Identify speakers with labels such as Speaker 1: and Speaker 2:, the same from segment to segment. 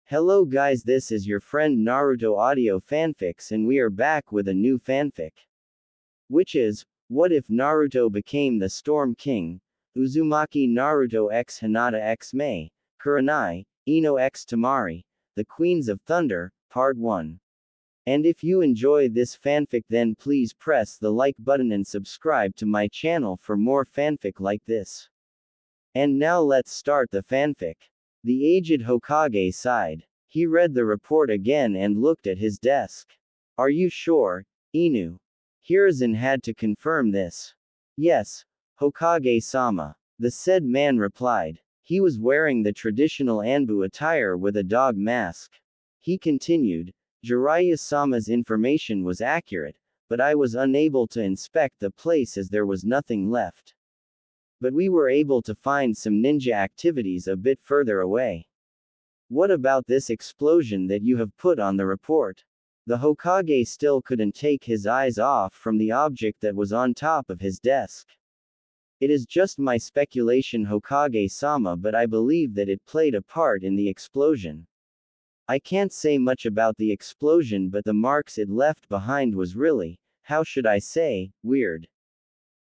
Speaker 1: Hello guys, this is your friend Naruto Audio Fanfics and we are back with a new fanfic. Which is, what if Naruto became the Storm King? Uzumaki Naruto x Hinata x Mei, Kurenai, Ino x Temari, the Queens of Thunder, Part 1. And if you enjoy this fanfic then please press the like button and subscribe to my channel for more fanfic like this. And now let's start the fanfic. The aged Hokage sighed. He read the report again and looked at his desk. Are you sure, Inu? Hiruzen had to confirm this. Yes, Hokage-sama. The said man replied. He was wearing the traditional Anbu attire with a dog mask. He continued, Jiraiya-sama's information was accurate, but I was unable to inspect the place as there was nothing left. But we were able to find some ninja activities a bit further away. What about this explosion that you have put on the report? The Hokage still couldn't take his eyes off from the object that was on top of his desk. It is just my speculation, Hokage-sama, but I believe that it played a part in the explosion. I can't say much about the explosion, but the marks it left behind was really, how should I say, weird.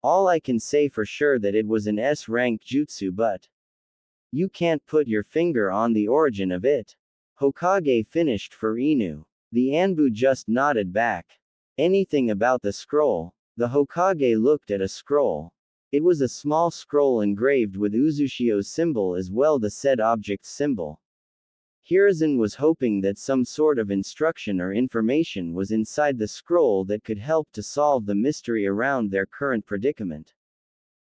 Speaker 1: All I can say for sure that it was an S-rank jutsu, but you can't put your finger on the origin of it. Hokage finished for Inu. The Anbu just nodded back. Anything about the scroll? The Hokage looked at a scroll. It was a small scroll engraved with Uzushio's symbol as well, the said object's symbol. Hiruzen was hoping that some sort of instruction or information was inside the scroll that could help to solve the mystery around their current predicament.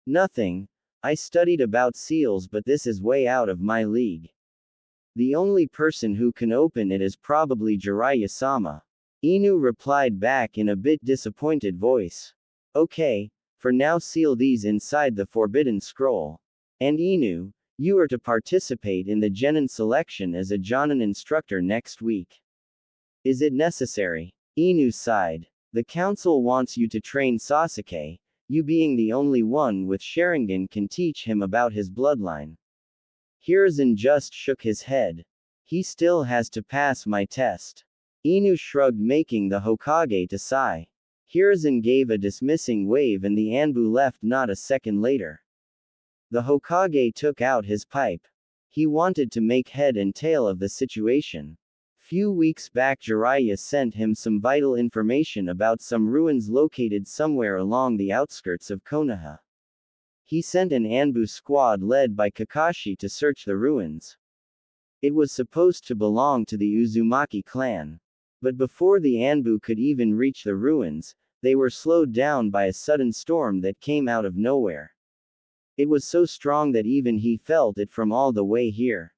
Speaker 1: Nothing. I studied about seals, but this is way out of my league. The only person who can open it is probably Jiraiya-sama. Inu replied back in a bit disappointed voice. Okay, for now seal these inside the forbidden scroll. And Inu, you are to participate in the Genin selection as a Jonin instructor next week. Is it necessary? Inu sighed. The council wants you to train Sasuke, you being the only one with Sharingan can teach him about his bloodline. Hiruzen just shook his head. He still has to pass my test. Inu shrugged, making the Hokage to sigh. Hiruzen gave a dismissing wave and the Anbu left not a second later. The Hokage took out his pipe. He wanted to make head and tail of the situation. Few weeks back Jiraiya sent him some vital information about some ruins located somewhere along the outskirts of Konoha. He sent an Anbu squad led by Kakashi to search the ruins. It was supposed to belong to the Uzumaki clan. But before the Anbu could even reach the ruins, they were slowed down by a sudden storm that came out of nowhere. It was so strong that even he felt it from all the way here.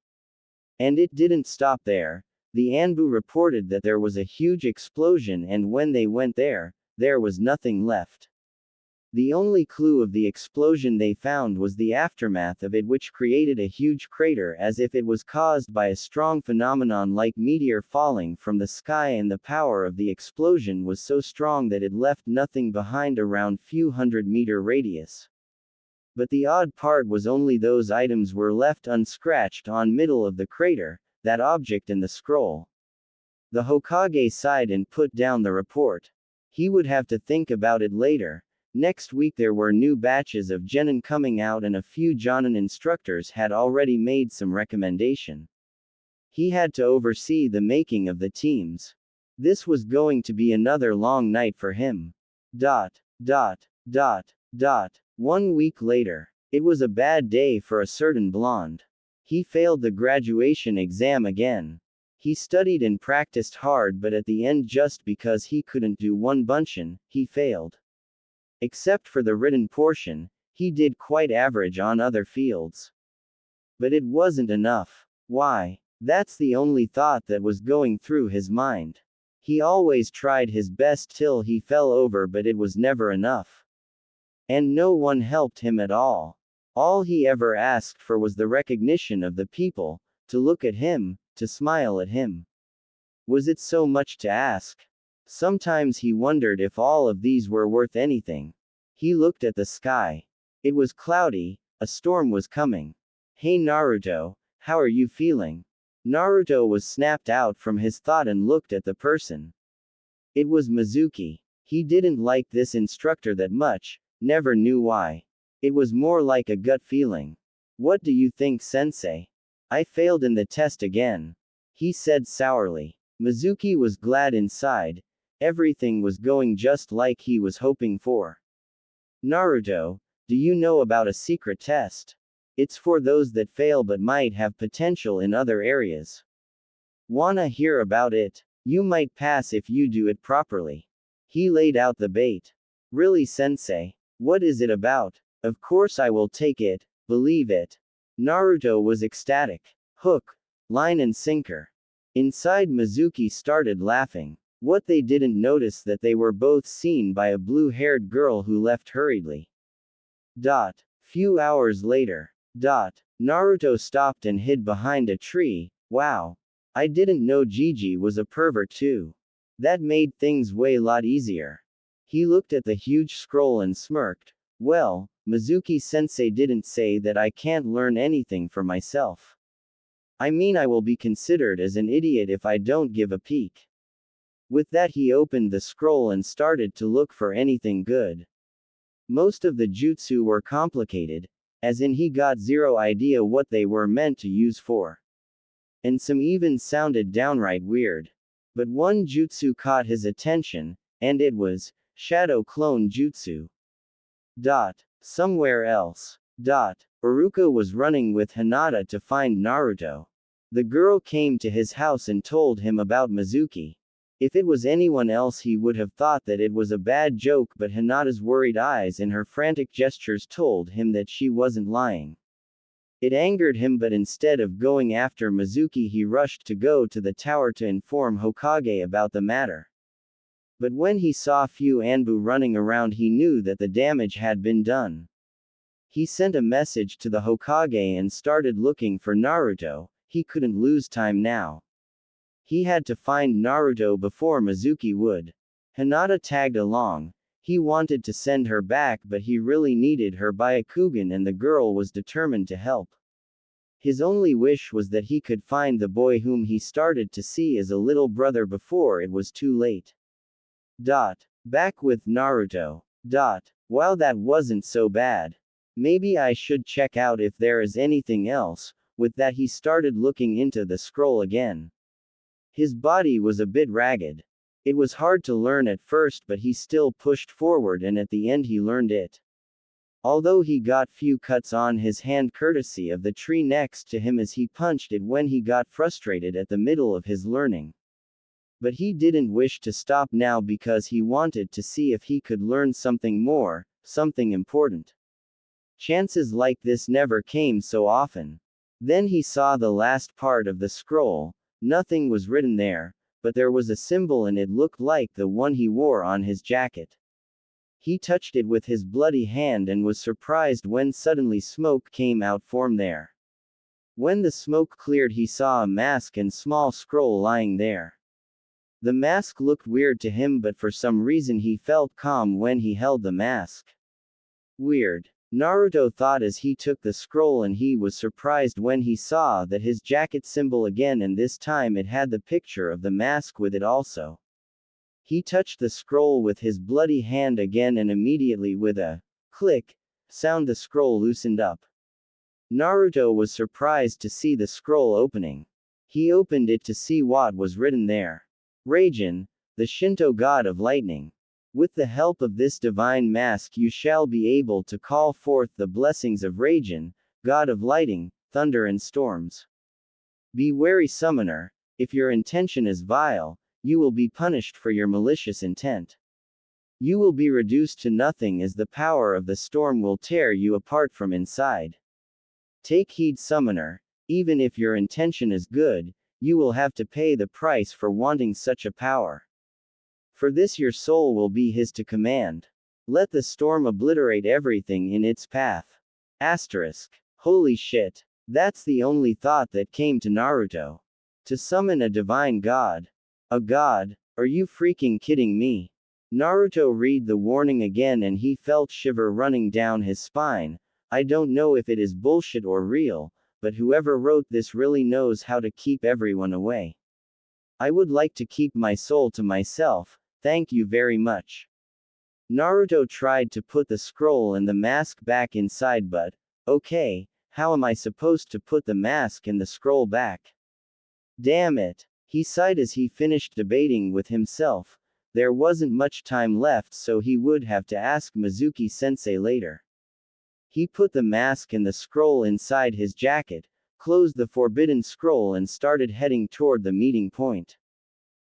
Speaker 1: And it didn't stop there. The Anbu reported that there was a huge explosion, and when they went there was nothing left. The only clue of the explosion they found was the aftermath of it, which created a huge crater as if it was caused by a strong phenomenon like meteor falling from the sky, and the power of the explosion was so strong that it left nothing behind around few 100-meter radius. But the odd part was only those items were left unscratched on middle of the crater, that object and the scroll. The Hokage sighed and put down the report. He would have to think about it later. Next week there were new batches of Genin coming out and a few Jonin instructors had already made some recommendation. He had to oversee the making of the teams. This was going to be another long night for him. 1 week later. It was a bad day for a certain blonde. He failed the graduation exam again. He studied and practiced hard, but at the end, just because he couldn't do one bunshin, he failed. Except for the written portion, he did quite average on other fields. But it wasn't enough. Why? That's the only thought that was going through his mind. He always tried his best till he fell over, but it was never enough. And no one helped him at all. All he ever asked for was the recognition of the people, to look at him, to smile at him. Was it so much to ask? Sometimes he wondered if all of these were worth anything. He looked at the sky. It was cloudy, a storm was coming. Hey Naruto, how are you feeling? Naruto was snapped out from his thought and looked at the person. It was Mizuki. He didn't like this instructor that much, never knew why. It was more like a gut feeling. What do you think, sensei? I failed in the test again. He said sourly. Mizuki was glad inside. Everything was going just like he was hoping for. Naruto, do you know about a secret test? It's for those that fail but might have potential in other areas. Wanna hear about it? You might pass if you do it properly. He laid out the bait. Really, sensei? What is it about? Of course I will take it, believe it. Naruto was ecstatic. Hook, line and sinker. Inside, Mizuki started laughing. What they didn't notice that they were both seen by a blue-haired girl who left hurriedly. Few hours later. Naruto stopped and hid behind a tree. Wow. I didn't know Gigi was a pervert too. That made things way lot easier. He looked at the huge scroll and smirked. Well, Mizuki-sensei didn't say that I can't learn anything for myself. I mean, I will be considered as an idiot if I don't give a peek. With that, he opened the scroll and started to look for anything good. Most of the jutsu were complicated, as in he got zero idea what they were meant to use for. And some even sounded downright weird. But one jutsu caught his attention, and it was Shadow Clone Jutsu. Somewhere else. Iruka was running with Hinata to find Naruto. The girl came to his house and told him about Mizuki. If it was anyone else, he would have thought that it was a bad joke, but Hinata's worried eyes and her frantic gestures told him that she wasn't lying. It angered him, but instead of going after Mizuki, he rushed to go to the tower to inform Hokage about the matter. But when he saw few Anbu running around, he knew that the damage had been done. He sent a message to the Hokage and started looking for Naruto. He couldn't lose time now. He had to find Naruto before Mizuki would. Hinata tagged along. He wanted to send her back, but he really needed her Byakugan, and the girl was determined to help. His only wish was that he could find the boy whom he started to see as a little brother before it was too late. Back with Naruto. Wow, that wasn't so bad. Maybe I should check out if there is anything else. With that, he started looking into the scroll again. His body was a bit ragged. It was hard to learn at first, but he still pushed forward, and at the end he learned it. Although he got few cuts on his hand courtesy of the tree next to him as he punched it when he got frustrated at the middle of his learning. But he didn't wish to stop now because he wanted to see if he could learn something more, something important. Chances like this never came so often. Then he saw the last part of the scroll. Nothing was written there, but there was a symbol, and it looked like the one he wore on his jacket. He touched it with his bloody hand and was surprised when suddenly smoke came out from there. When the smoke cleared, he saw a mask and small scroll lying there. The mask looked weird to him, but for some reason he felt calm when he held the mask. Weird. Naruto thought as he took the scroll, and he was surprised when he saw that his jacket symbol again, and this time it had the picture of the mask with it also. He touched the scroll with his bloody hand again, and immediately with a click sound the scroll loosened up. Naruto was surprised to see the scroll opening. He opened it to see what was written there. Raijin, the Shinto god of lightning. With the help of this divine mask you shall be able to call forth the blessings of Raijin, god of lightning, thunder and storms. Be wary, summoner. If your intention is vile, you will be punished for your malicious intent. You will be reduced to nothing, as the power of the storm will tear you apart from inside. Take heed, summoner. Even if your intention is good, you will have to pay the price for wanting such a power. For this your soul will be his to command. Let the storm obliterate everything in its path. Asterisk. Holy shit. That's the only thought that came to Naruto. To summon a divine god. A god? Are you freaking kidding me? Naruto read the warning again and he felt shiver running down his spine. I don't know if it is bullshit or real, but whoever wrote this really knows how to keep everyone away. I would like to keep my soul to myself, thank you very much. Naruto tried to put the scroll and the mask back inside, but, okay, how am I supposed to put the mask and the scroll back? Damn it. He sighed as he finished debating with himself. There wasn't much time left, so he would have to ask Mizuki-sensei later. He put the mask and the scroll inside his jacket, closed the forbidden scroll and started heading toward the meeting point.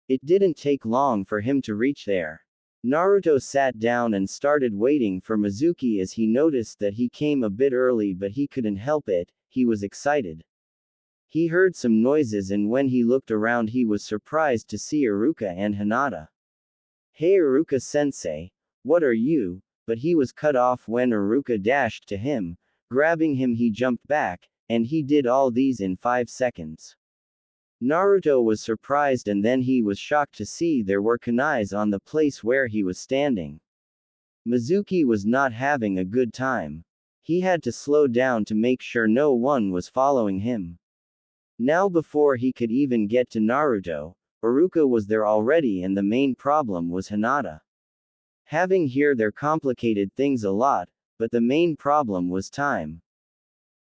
Speaker 1: It didn't take long for him to reach there. Naruto sat down and started waiting for Mizuki as he noticed that he came a bit early, but he couldn't help it, he was excited. He heard some noises, and when he looked around he was surprised to see Iruka and Hinata. Hey Iruka-sensei, what are you? But he was cut off when Iruka dashed to him. Grabbing him he jumped back, and he did all these in 5 seconds. Naruto was surprised and then he was shocked to see there were kunais on the place where he was standing. Mizuki was not having a good time. He had to slow down to make sure no one was following him. Now before he could even get to Naruto, Iruka was there already, and the main problem was Hinata. Having here there complicated things a lot, but the main problem was time.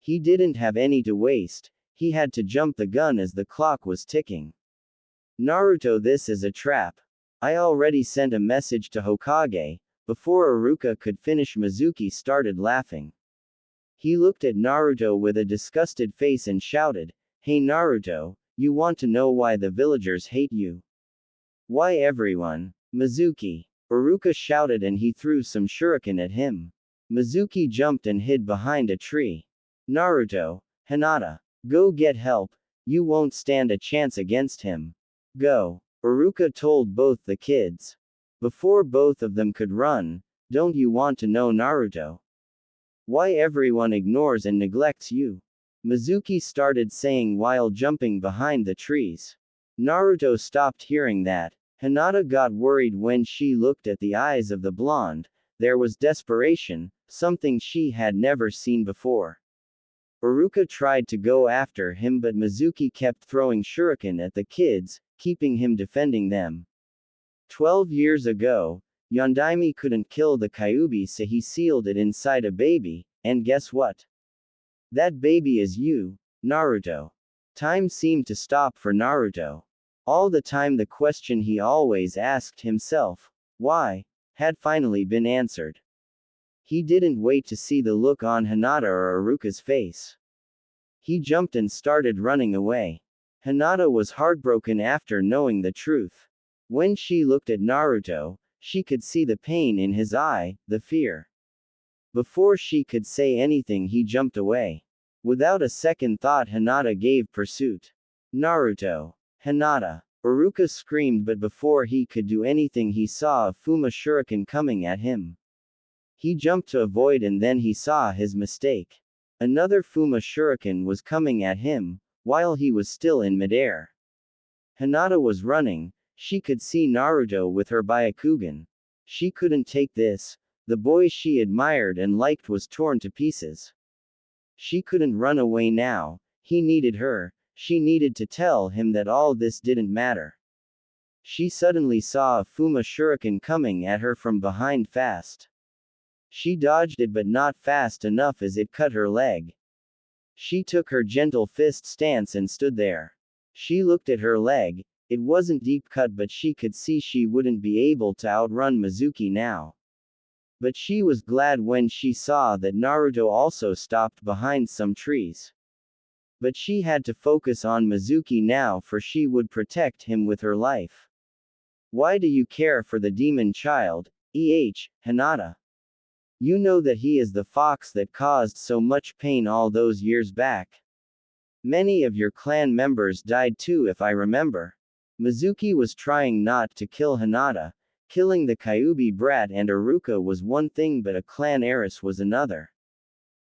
Speaker 1: He didn't have any to waste, he had to jump the gun as the clock was ticking. Naruto, this is a trap. I already sent a message to Hokage. Before Iruka could finish, Mizuki started laughing. He looked at Naruto with a disgusted face and shouted, Hey Naruto, you want to know why the villagers hate you? Why everyone? Mizuki. Iruka shouted and he threw some shuriken at him. Mizuki jumped and hid behind a tree. Naruto, Hinata, go get help, you won't stand a chance against him. Go. Iruka told both the kids. Before both of them could run, don't you want to know Naruto? Why everyone ignores and neglects you? Mizuki started saying while jumping behind the trees. Naruto stopped hearing that. Hinata got worried when she looked at the eyes of the blonde. There was desperation, something she had never seen before. Iruka tried to go after him, but Mizuki kept throwing shuriken at the kids, keeping him defending them. 12 years ago, Yondaime couldn't kill the Kyuubi, so he sealed it inside a baby, and guess what? That baby is you, Naruto. Time seemed to stop for Naruto. All the time the question he always asked himself, why, had finally been answered. He didn't wait to see the look on Hinata or Iruka's face. He jumped and started running away. Hinata was heartbroken after knowing the truth. When she looked at Naruto, she could see the pain in his eye, the fear. Before she could say anything, he jumped away. Without a second thought, Hinata gave pursuit. Naruto. Hinata. Iruka screamed, but before he could do anything he saw a Fuma shuriken coming at him. He jumped to avoid and then he saw his mistake. Another Fuma shuriken was coming at him, while he was still in midair. Hinata was running, she could see Naruto with her Byakugan. She couldn't take this, the boy she admired and liked was torn to pieces. She couldn't run away now, he needed her. She needed to tell him that all this didn't matter. She suddenly saw a Fuma shuriken coming at her from behind fast. She dodged it, but not fast enough as it cut her leg. She took her gentle fist stance and stood there. She looked at her leg, it wasn't deep cut, but she could see she wouldn't be able to outrun Mizuki now. But she was glad when she saw that Naruto also stopped behind some trees. But she had to focus on Mizuki now, for she would protect him with her life. Why do you care for the demon child, Hinata? You know that he is the fox that caused so much pain all those years back. Many of your clan members died too, if I remember. Mizuki was trying not to kill Hinata. Killing the Kyuubi brat and Iruka was one thing, but a clan heiress was another.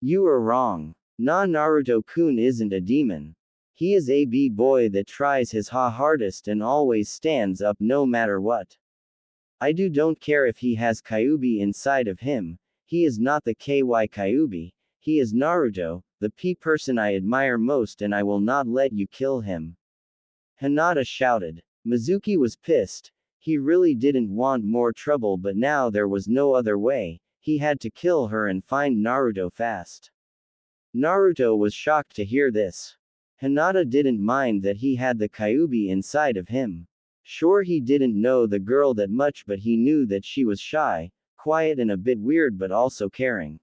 Speaker 1: You are wrong. Naruto-kun isn't a demon. He is a b-boy that tries his hardest and always stands up no matter what. I don't care if he has Kyuubi inside of him, he is not the KY Kyuubi, he is Naruto, the person I admire most, and I will not let you kill him. Hinata shouted. Mizuki was pissed. He really didn't want more trouble, but now there was no other way. He had to kill her and find Naruto fast. Naruto was shocked to hear this. Hinata didn't mind that he had the Kyuubi inside of him. Sure, he didn't know the girl that much, but he knew that she was shy, quiet, and a bit weird, but also caring.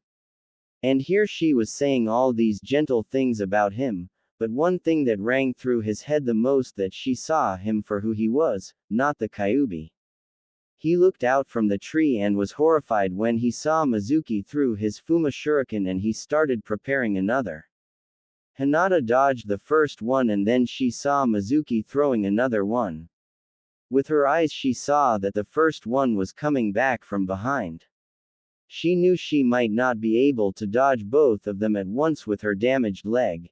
Speaker 1: And here she was saying all these gentle things about him, but one thing that rang through his head the most, that she saw him for who he was, not the Kyuubi. He looked out from the tree and was horrified when he saw Mizuki threw his Fuma shuriken and he started preparing another. Hinata dodged the first one and then she saw Mizuki throwing another one. With her eyes she saw that the first one was coming back from behind. She knew she might not be able to dodge both of them at once with her damaged leg.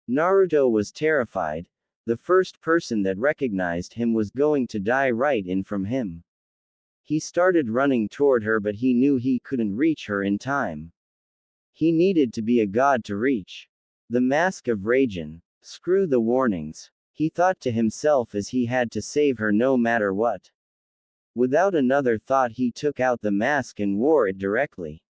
Speaker 1: Naruto was terrified. The first person that recognized him was going to die right in from him. He started running toward her, but he knew he couldn't reach her in time. He needed to be a god to reach. The Mask of Raijin. Screw the warnings. He thought to himself as he had to save her no matter what. Without another thought he took out the mask and wore it directly.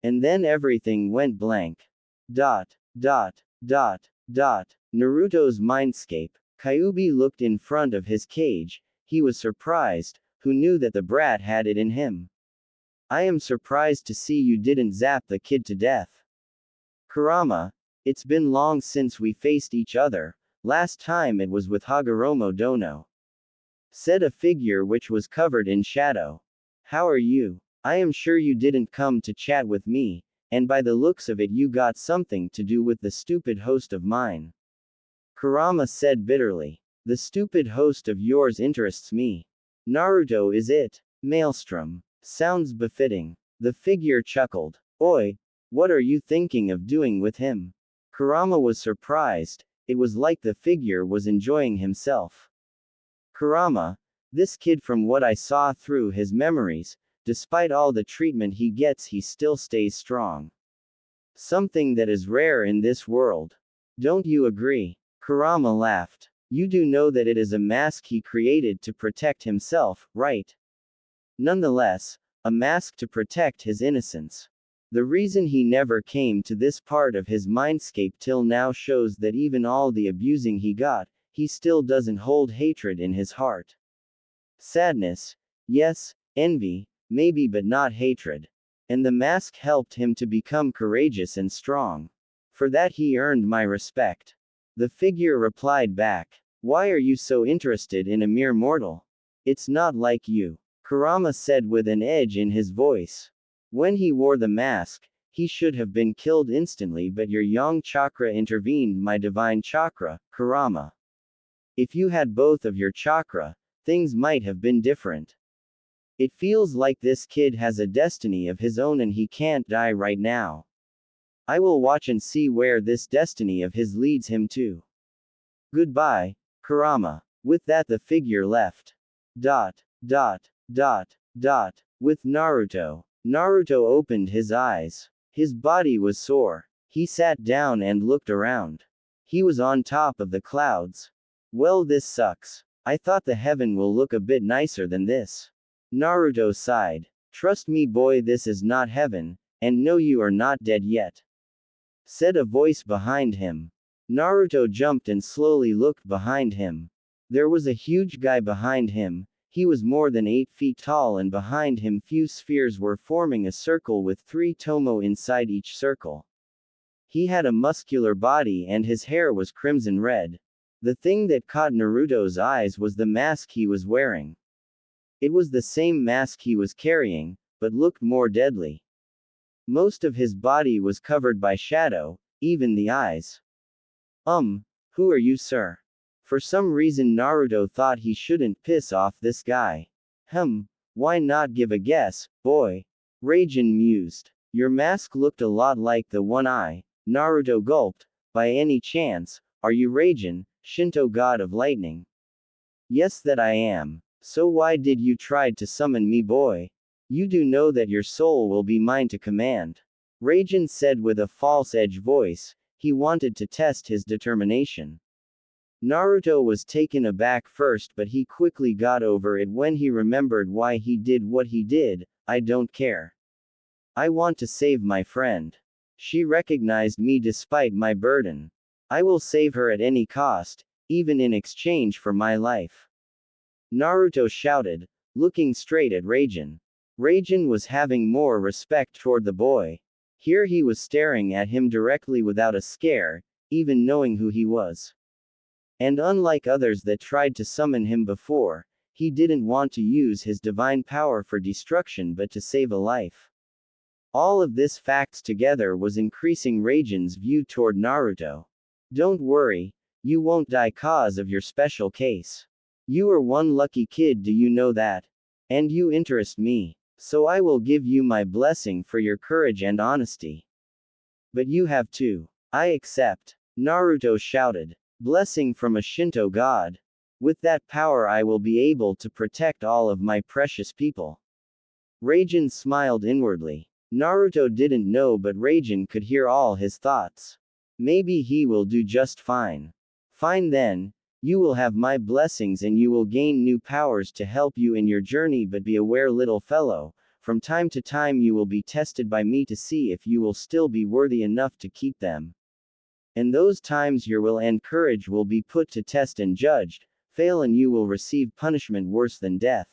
Speaker 1: And then everything went blank. Dot. Dot. Dot. Dot. Naruto's mindscape. Kyuubi looked in front of his cage. He was surprised. Who knew that the brat had it in him? I am surprised to see you didn't zap the kid to death. Kurama, it's been long since we faced each other. Last time it was with Hagoromo Dono. Said a figure which was covered in shadow. How are you? I am sure you didn't come to chat with me, and by the looks of it you got something to do with the stupid host of mine. Kurama said bitterly. The stupid host of yours interests me. Naruto is it. Maelstrom. Sounds befitting. The figure chuckled. Oi, what are you thinking of doing with him? Kurama was surprised. It was like the figure was enjoying himself. Kurama, this kid, from what I saw through his memories, despite all the treatment he gets, he still stays strong. Something that is rare in this world. Don't you agree? Kurama laughed. You do know that it is a mask he created to protect himself, right? Nonetheless, a mask to protect his innocence. The reason he never came to this part of his mindscape till now shows that even all the abusing he got, he still doesn't hold hatred in his heart. Sadness, yes, envy, maybe, but not hatred. And the mask helped him to become courageous and strong. For that he earned my respect. The figure replied back. Why are you so interested in a mere mortal? It's not like you. Kurama said with an edge in his voice. When he wore the mask, he should have been killed instantly, but your yang chakra intervened, my divine chakra, Kurama. If you had both of your chakra, things might have been different. It feels like this kid has a destiny of his own and he can't die right now. I will watch and see where this destiny of his leads him to. Goodbye, Kurama. With that the figure left. Dot. Dot. Dot. Dot. With Naruto. Naruto opened his eyes. His body was sore. He sat down and looked around. He was on top of the clouds. Well, this sucks. I thought the heaven will look a bit nicer than this. Naruto sighed. Trust me, boy, this is not heaven, and no, you are not dead yet. Said a voice behind him. Naruto jumped and slowly looked behind him. There was a huge guy behind him. He was more than 8 feet tall, and behind him few spheres were forming a circle with 3 tomo inside each circle. He had a muscular body and his hair was crimson red. The thing that caught Naruto's eyes was the mask he was wearing. It was the same mask he was carrying, but looked more deadly. Most of his body was covered by shadow, even the eyes. Who are you, sir? For some reason Naruto thought he shouldn't piss off this guy. Why not give a guess, boy? Raijin mused. Your mask looked a lot like the one I. Naruto gulped. By any chance, are you Raijin, Shinto god of lightning? Yes, that I am. So why did you try to summon me, boy? You do know that your soul will be mine to command. Raijin said with a false-edge voice. He wanted to test his determination. Naruto was taken aback first, but he quickly got over it when he remembered why he did what he did. I don't care. I want to save my friend. She recognized me despite my burden. I will save her at any cost, even in exchange for my life. Naruto shouted, looking straight at Raijin. Raijin was having more respect toward the boy. Here he was staring at him directly without a scare, even knowing who he was. And unlike others that tried to summon him before, he didn't want to use his divine power for destruction but to save a life. All of this facts together was increasing Raijin's view toward Naruto. Don't worry, you won't die cause of your special case. You are one lucky kid, do you know that? And you interest me. So I will give you my blessing for your courage and honesty. But you have to. I accept. Naruto shouted. Blessing from a Shinto god. With that power I will be able to protect all of my precious people. Raijin smiled inwardly. Naruto didn't know, but Raijin could hear all his thoughts. Maybe he will do just fine. Fine then, you will have my blessings and you will gain new powers to help you in your journey, but be aware, little fellow, from time to time you will be tested by me to see if you will still be worthy enough to keep them. In those times your will and courage will be put to test and judged. Fail and you will receive punishment worse than death.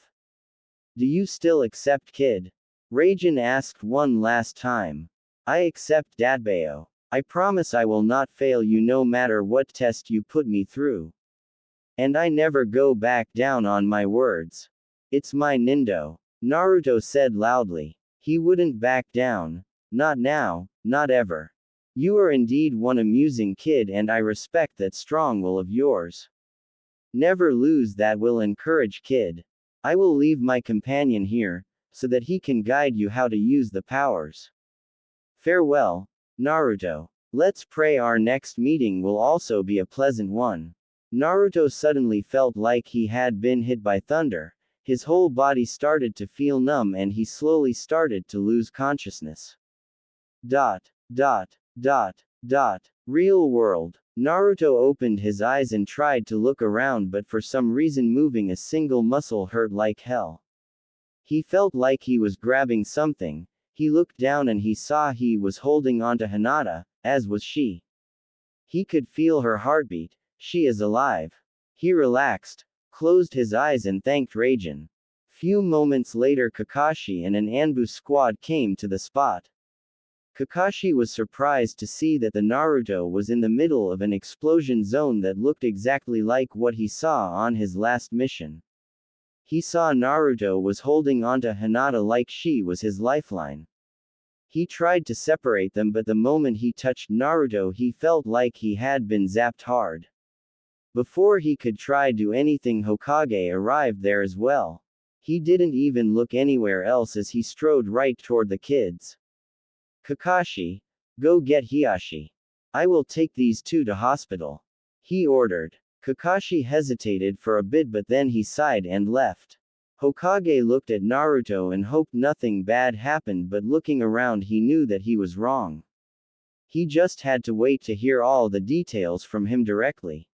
Speaker 1: Do you still accept, kid? Raijin asked one last time. I accept, Dadbao. I promise I will not fail you no matter what test you put me through. And I never go back down on my words. It's my Nindo. Naruto said loudly. He wouldn't back down. Not now, not ever. You are indeed one amusing kid and I respect that strong will of yours. Never lose that will and courage, kid. I will leave my companion here, so that he can guide you how to use the powers. Farewell, Naruto. Let's pray our next meeting will also be a pleasant one. Naruto suddenly felt like he had been hit by thunder. His whole body started to feel numb and he slowly started to lose consciousness. Real world. Naruto opened his eyes and tried to look around, but for some reason moving a single muscle hurt like hell. He felt like he was grabbing something. He looked down and he saw he was holding onto Hinata, as was she. He could feel her heartbeat. She is alive. He relaxed, closed his eyes and thanked Raijin. Few moments later Kakashi and an Anbu squad came to the spot. Kakashi was surprised to see that the Naruto was in the middle of an explosion zone that looked exactly like what he saw on his last mission. He saw Naruto was holding onto Hinata like she was his lifeline. He tried to separate them, but the moment he touched Naruto he felt like he had been zapped hard. Before he could try do anything, Hokage arrived there as well. He didn't even look anywhere else as he strode right toward the kids. Kakashi, go get Hiashi. I will take these two to hospital. He ordered. Kakashi hesitated for a bit but then he sighed and left. Hokage looked at Naruto and hoped nothing bad happened, but looking around he knew that he was wrong. He just had to wait to hear all the details from him directly.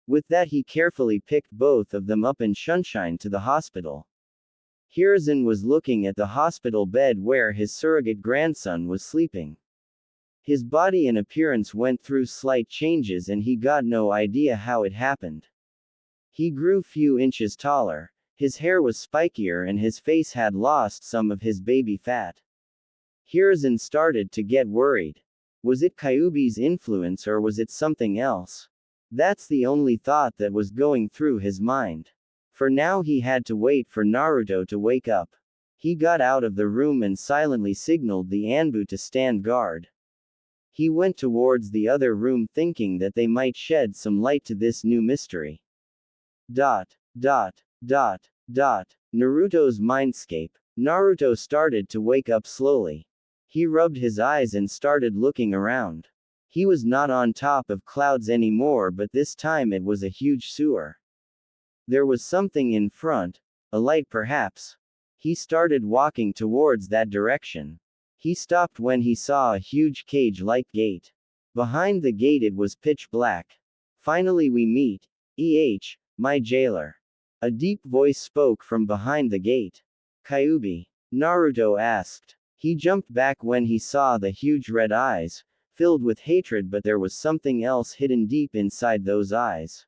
Speaker 1: With that he carefully picked both of them up and shunshine to the hospital. Hiruzen was looking at the hospital bed where his surrogate grandson was sleeping. His body and appearance went through slight changes and he got no idea how it happened. He grew few inches taller, his hair was spikier and his face had lost some of his baby fat. Hiruzen started to get worried. Was it Kyuubi's influence or was it something else? That's the only thought that was going through his mind. For now he had to wait for Naruto to wake up. He got out of the room and silently signaled the Anbu to stand guard. He went towards the other room thinking that they might shed some light to this new mystery. Naruto's mindscape. Naruto started to wake up slowly. He rubbed his eyes and started looking around. He was not on top of clouds anymore, but this time it was a huge sewer. There was something in front, a light perhaps. He started walking towards that direction. He stopped when he saw a huge cage-like gate. Behind the gate it was pitch black. Finally we meet. My jailer. A deep voice spoke from behind the gate. Kyuubi? Naruto asked. He jumped back when he saw the huge red eyes, filled with hatred, but there was something else hidden deep inside those eyes.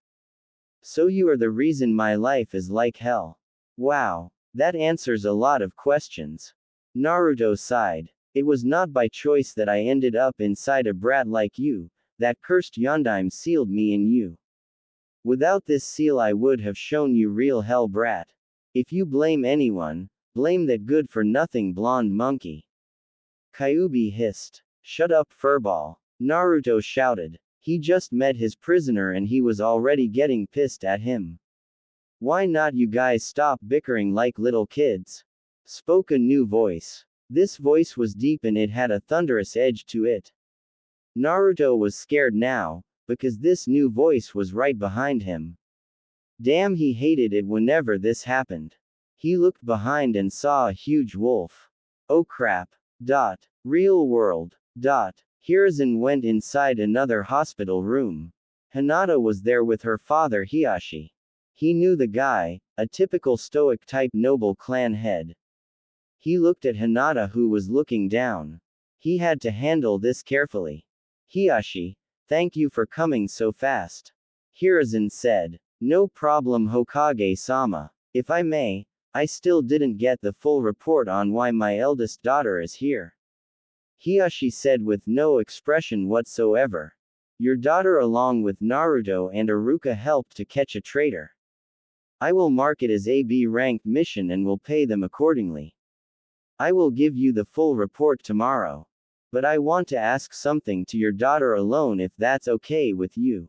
Speaker 1: So you are the reason my life is like hell. Wow. That answers a lot of questions. Naruto sighed. It was not by choice that I ended up inside a brat like you. That cursed Yondaime sealed me in you. Without this seal I would have shown you real hell, brat. If you blame anyone, blame that good-for-nothing blonde monkey. Kyuubi hissed. Shut up, furball. Naruto shouted. He just met his prisoner and he was already getting pissed at him. Why not you guys stop bickering like little kids? Spoke a new voice. This voice was deep and it had a thunderous edge to it. Naruto was scared now, because this new voice was right behind him. Damn, he hated it whenever this happened. He looked behind and saw a huge wolf. Oh crap. Real world. Hiruzen went inside another hospital room. Hinata was there with her father Hiashi. He knew the guy, a typical stoic type noble clan head. He looked at Hinata who was looking down. He had to handle this carefully. Hiashi, thank you for coming so fast. Hiruzen said. No problem, Hokage-sama. If I may, I still didn't get the full report on why my eldest daughter is here. Hiashi said with no expression whatsoever. Your daughter along with Naruto and Iruka helped to catch a traitor. I will mark it as a B-ranked mission and will pay them accordingly. I will give you the full report tomorrow. But I want to ask something to your daughter alone if that's okay with you.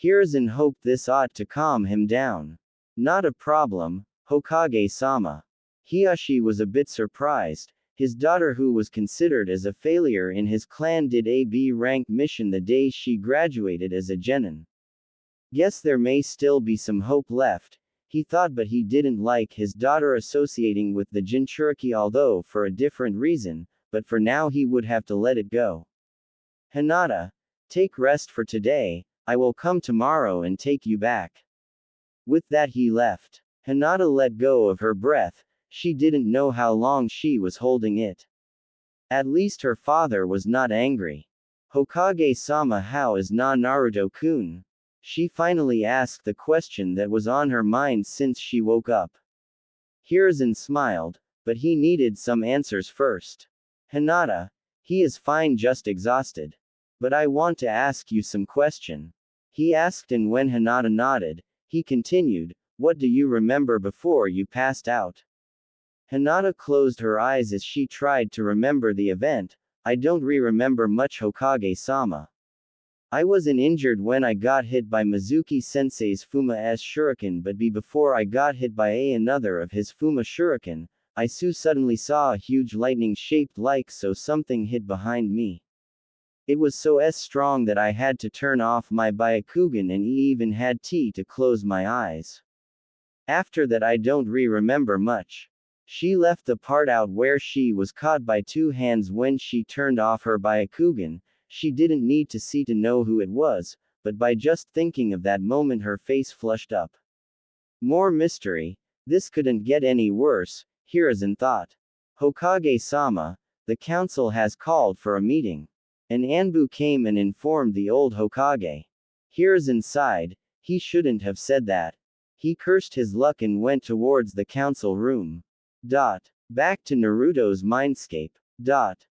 Speaker 1: Hiruzen hoped this ought to calm him down. Not a problem, Hokage-sama. Hiashi was a bit surprised. His daughter, who was considered as a failure in his clan, did a B-rank mission the day she graduated as a genin. Guess there may still be some hope left, he thought, but he didn't like his daughter associating with the Jinchuriki, although for a different reason, but for now he would have to let it go. Hinata, take rest for today, I will come tomorrow and take you back. With that he left. Hinata let go of her breath. She didn't know how long she was holding it. At least her father was not angry. Hokage-sama, how is Naruto-kun? She finally asked the question that was on her mind since she woke up. Hiruzen smiled, but he needed some answers first. Hinata, he is fine, just exhausted. But I want to ask you some question. He asked, and when Hinata nodded, he continued, what do you remember before you passed out? Hinata closed her eyes as she tried to remember the event. I don't remember much, Hokage-sama. I wasn't injured when I got hit by Mizuki-sensei's Fuma-S shuriken, but before I got hit by another of his Fuma shuriken, I suddenly saw a huge lightning shaped like so something hit behind me. It was so strong that I had to turn off my Byakugan and even had to close my eyes. After that I don't remember much. She left the part out where she was caught by two hands when she turned off her Byakugan. She didn't need to see to know who it was, but by just thinking of that moment her face flushed up. More mystery. This couldn't get any worse, Hiruzen thought. Hokage-sama, the council has called for a meeting. An Anbu came and informed the old Hokage. Hiruzen sighed. He shouldn't have said that. He cursed his luck and went towards the council room. Back to Naruto's mindscape.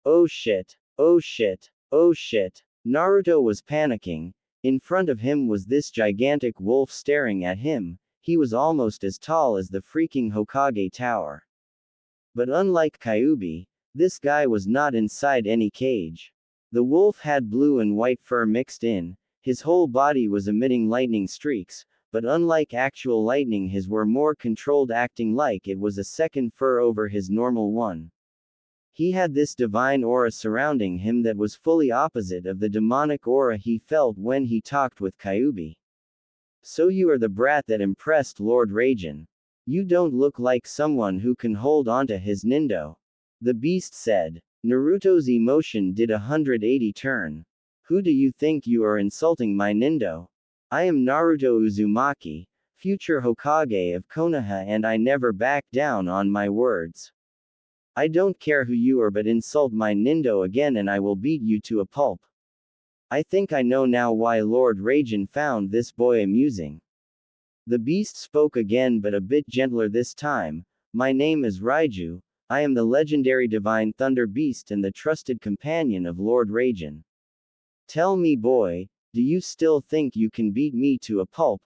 Speaker 1: Oh shit. Oh shit. Oh shit. Naruto was panicking. In front of him was this gigantic wolf staring at him. He was almost as tall as the freaking Hokage tower. But unlike Kyuubi, this guy was not inside any cage. The wolf had blue and white fur mixed in. His whole body was emitting lightning streaks, but unlike actual lightning, his were more controlled, acting like it was a second fur over his normal one. He had this divine aura surrounding him that was fully opposite of the demonic aura he felt when he talked with Kyuubi. So you are the brat that impressed Lord Raijin. You don't look like someone who can hold onto his nindo. The beast said. Naruto's emotion did a 180 turn. Who do you think you are insulting, my Nindo? I am Naruto Uzumaki, future Hokage of Konoha, and I never back down on my words. I don't care who you are, but insult my Nindo again and I will beat you to a pulp. I think I know now why Lord Raijin found this boy amusing. The beast spoke again, but a bit gentler this time. My name is Raiju. I am the legendary divine thunder beast and the trusted companion of Lord Raijin. Tell me, boy, do you still think you can beat me to a pulp,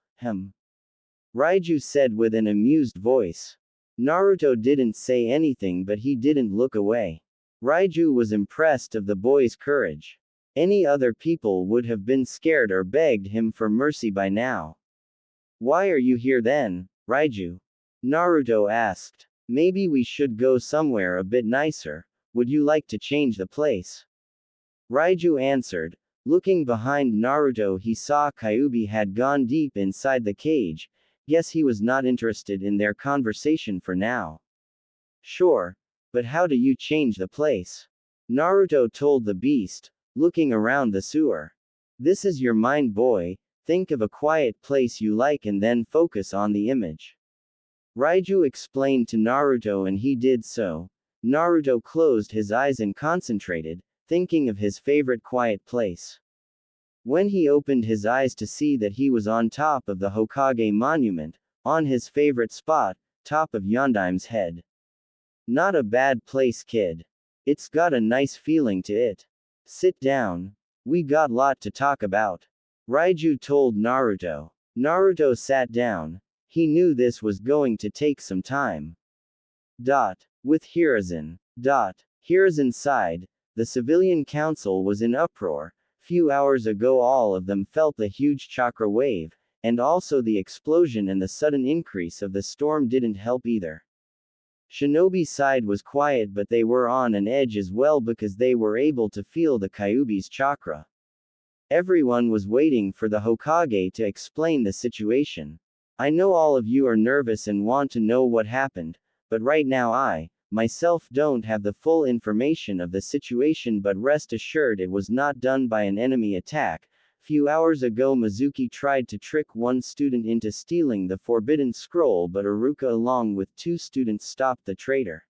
Speaker 1: Raiju said with an amused voice. Naruto didn't say anything, but he didn't look away. Raiju was impressed of the boy's courage. Any other people would have been scared or begged him for mercy by now. Why are you here then, Raiju? Naruto asked. Maybe we should go somewhere a bit nicer. Would you like to change the place? Raiju answered. Looking behind Naruto, he saw Kyuubi had gone deep inside the cage. Guess he was not interested in their conversation for now. Sure. But how do you change the place? Naruto told the beast, looking around the sewer. This is your mind, boy. Think of a quiet place you like and then focus on the image. Raiju explained to Naruto and he did so. Naruto closed his eyes and concentrated, thinking of his favorite quiet place. When he opened his eyes to see that he was on top of the Hokage monument, on his favorite spot, top of Yondaim's head. Not a bad place, kid. It's got a nice feeling to it. Sit down. We got lot to talk about. Raiju told Naruto. Naruto sat down. He knew this was going to take some time. With Hiruzen. Hiruzen sighed. The civilian council was in uproar. Few hours ago all of them felt the huge chakra wave, and also the explosion and the sudden increase of the storm didn't help either. Shinobi's side was quiet, but they were on an edge as well because they were able to feel the Kyuubi's chakra. Everyone was waiting for the Hokage to explain the situation. I know all of you are nervous and want to know what happened, but right now I, myself, don't have the full information of the situation, but rest assured it was not done by an enemy attack. Few hours ago Mizuki tried to trick one student into stealing the forbidden scroll, but Iruka along with two students stopped the traitor.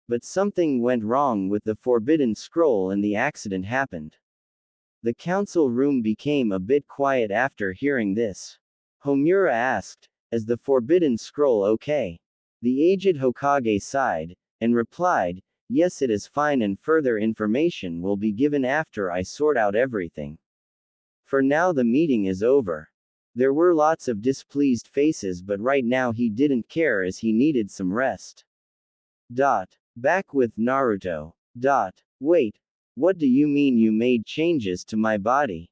Speaker 1: But something went wrong with the forbidden scroll and the accident happened. The council room became a bit quiet after hearing this. Homura asked, "Is the forbidden scroll okay?" The aged Hokage sighed, and replied, "Yes, it is fine and further information will be given after I sort out everything. For now the meeting is over." There were lots of displeased faces, but right now he didn't care as he needed some rest. Back with Naruto. Wait. What do you mean you made changes to my body?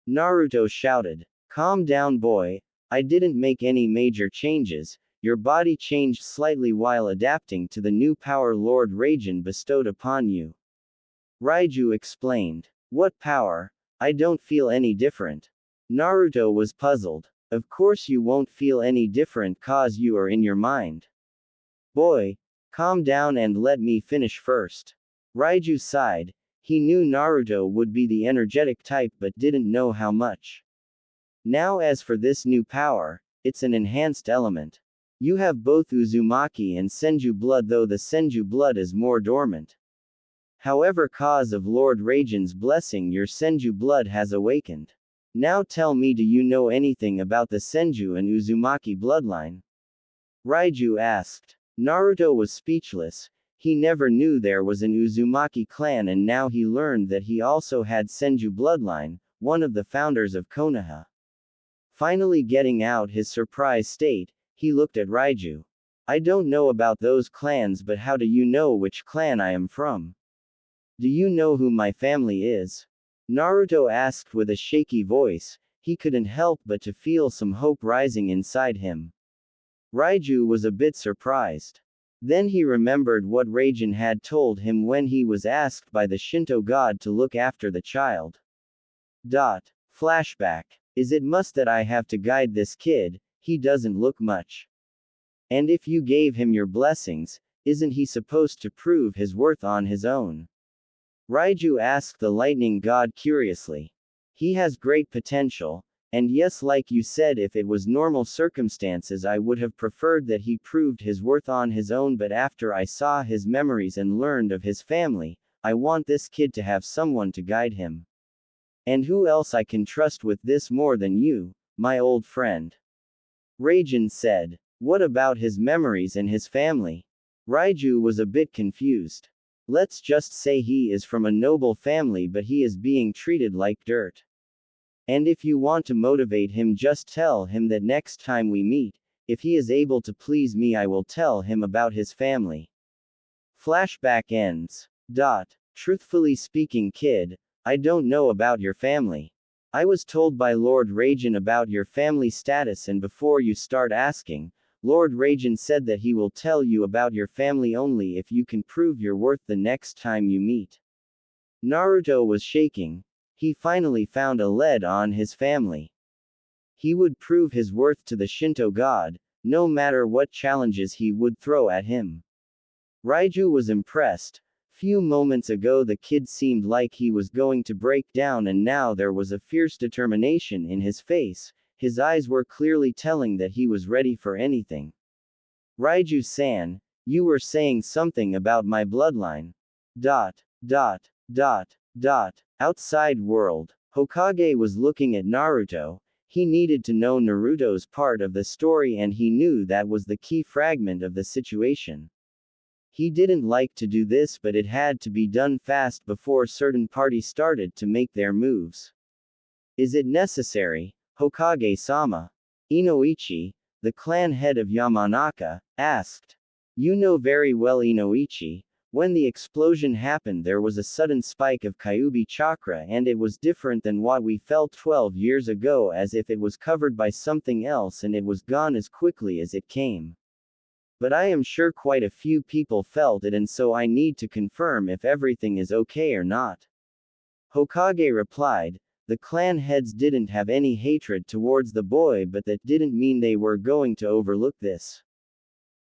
Speaker 1: Naruto shouted. Calm down, boy. I didn't make any major changes. Your body changed slightly while adapting to the new power Lord Raijin bestowed upon you. Raiju explained. What power? I don't feel any different. Naruto was puzzled. Of course you won't feel any different cause you are in your mind. Boy, calm down and let me finish first. Raiju sighed. He knew Naruto would be the energetic type but didn't know how much. Now as for this new power, it's an enhanced element. You have both Uzumaki and Senju blood, though the Senju blood is more dormant. However, cause of Lord Raijin's blessing your Senju blood has awakened. Now tell me, do you know anything about the Senju and Uzumaki bloodline? Raiju asked. Naruto was speechless. He never knew there was an Uzumaki clan, and now he learned that he also had Senju bloodline, one of the founders of Konoha. Finally getting out his surprised state, he looked at Raiju. I don't know about those clans, but how do you know which clan I am from? Do you know who my family is? Naruto asked with a shaky voice. He couldn't help but to feel some hope rising inside him. Raiju was a bit surprised. Then he remembered what Raijin had told him when he was asked by the Shinto god to look after the child. Flashback. Is it must that I have to guide this kid? He doesn't look much. And if you gave him your blessings, Isn't he supposed to prove his worth on his own? Raiju asked the lightning god curiously. He has great potential, and yes, like you said, if it was normal circumstances, I would have preferred that he proved his worth on his own, but after I saw his memories and learned of his family, I want this kid to have someone to guide him. And who else I can trust with this more than you, my old friend? Raijin said. What about his memories and his family? Raiju was a bit confused. Let's just say he is from a noble family, but he is being treated like dirt. And if you want to motivate him, just tell him that next time we meet, if he is able to please me, I will tell him about his family. Flashback ends. Truthfully speaking, kid, I don't know about your family. I was told by Lord Raijin about your family status, and before you start asking, Lord Raijin said that he will tell you about your family only if you can prove your worth the next time you meet. Naruto was shaking. He finally found a lead on his family. He would prove his worth to the Shinto god, no matter what challenges he would throw at him. Raiju was impressed. Few moments ago the kid seemed like he was going to break down, and now there was a fierce determination in his face. His eyes were clearly telling that he was ready for anything. Raiju-san, you were saying something about my bloodline. Outside world. Hokage was looking at Naruto. He needed to know Naruto's part of the story, and he knew that was the key fragment of the situation. He didn't like to do this, but it had to be done fast before certain parties started to make their moves. Is it necessary, Hokage-sama? Inoichi, the clan head of Yamanaka, asked. You know very well, Inoichi. When the explosion happened, there was a sudden spike of Kyuubi chakra, and it was different than what we felt 12 years ago, as if it was covered by something else and it was gone as quickly as it came. But I am sure quite a few people felt it, and so I need to confirm if everything is okay or not. Hokage replied. The clan heads didn't have any hatred towards the boy, but that didn't mean they were going to overlook this.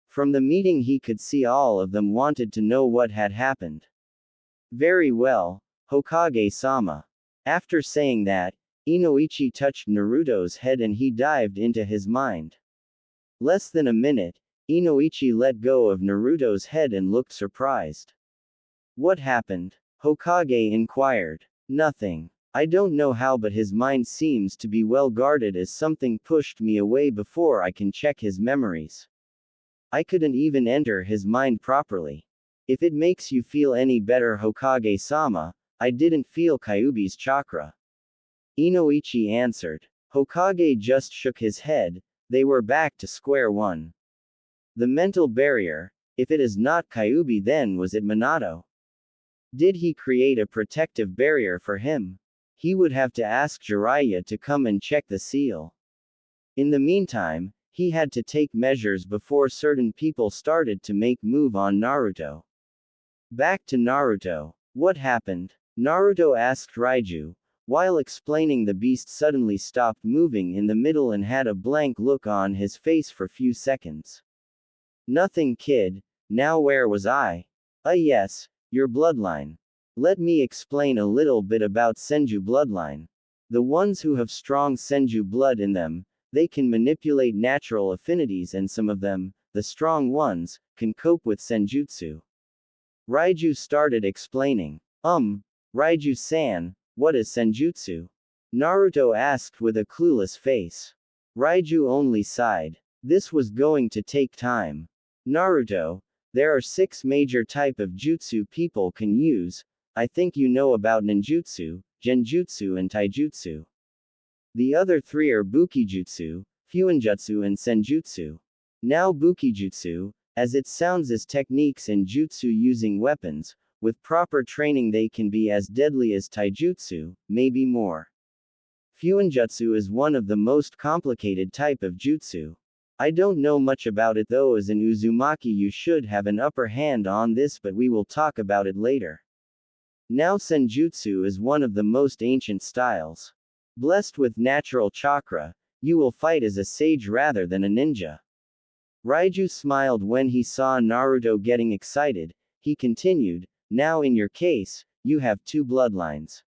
Speaker 1: From the meeting he could see all of them wanted to know what had happened. Very well, Hokage-sama. After saying that, Inoichi touched Naruto's head and he dived into his mind. Less than a minute, Inoichi let go of Naruto's head and looked surprised. What happened? Hokage inquired. Nothing. I don't know how, but his mind seems to be well guarded, as something pushed me away before I can check his memories. I couldn't even enter his mind properly. If it makes you feel any better, Hokage-sama, I didn't feel Kyuubi's chakra. Inoichi answered. Hokage just shook his head. They were back to square one. The mental barrier. If it is not Kyuubi, then was it Minato? Did he create a protective barrier for him? He would have to ask Jiraiya to come and check the seal. In the meantime, he had to take measures before certain people started to make move on Naruto. Back to Naruto. What happened? Naruto asked Raiju. While explaining, the beast suddenly stopped moving in the middle and had a blank look on his face for few seconds. Nothing, kid. Now where was I? Yes, your bloodline. Let me explain a little bit about Senju bloodline. The ones who have strong Senju blood in them, they can manipulate natural affinities, and some of them, the strong ones, can cope with Senjutsu. Raiju started explaining. Raiju-san, what is Senjutsu? Naruto asked with a clueless face. Raiju only sighed. This was going to take time. Naruto, there are 6 major type of jutsu people can use. I think you know about ninjutsu, genjutsu and taijutsu. The other 3 are bukijutsu, fuinjutsu and senjutsu. Now bukijutsu, as it sounds, is techniques in jutsu using weapons. With proper training they can be as deadly as taijutsu, maybe more. Fuinjutsu is one of the most complicated type of jutsu. I don't know much about it though, as in Uzumaki you should have an upper hand on this, but we will talk about it later. Now Senjutsu is one of the most ancient styles. Blessed with natural chakra, you will fight as a sage rather than a ninja. Raiju smiled when he saw Naruto getting excited. He continued, now in your case, you have two bloodlines.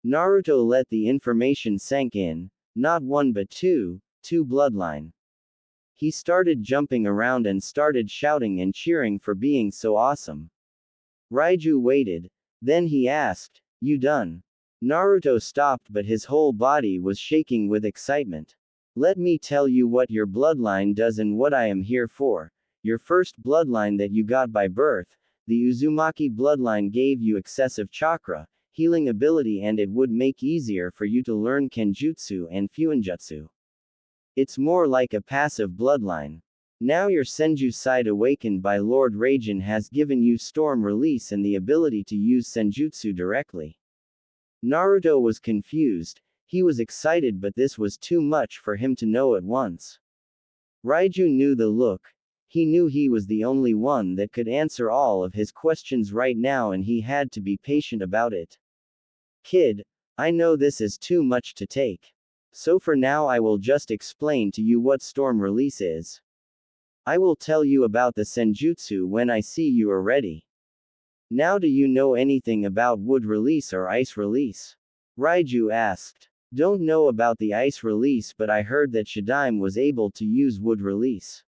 Speaker 1: Naruto let the information sink in, not one but two bloodline. He started jumping around and started shouting and cheering for being so awesome. Raiju waited. Then he asked, you done? Naruto stopped but his whole body was shaking with excitement. Let me tell you what your bloodline does and what I am here for. Your first bloodline that you got by birth, the Uzumaki bloodline gave you excessive chakra, healing ability, and it would make easier for you to learn Kenjutsu and Fuinjutsu. It's more like a passive bloodline. Now your Senju side awakened by Lord Raijin has given you storm release and the ability to use Senjutsu directly. Naruto was confused. He was excited but this was too much for him to know at once. Raiju knew the look. He knew he was the only one that could answer all of his questions right now and he had to be patient about it. Kid, I know this is too much to take. So for now I will just explain to you what storm release is. I will tell you about the Senjutsu when I see you are ready. Now do you know anything about wood release or ice release? Raiju asked. Don't know about the ice release but I heard that Shadaime was able to use wood release.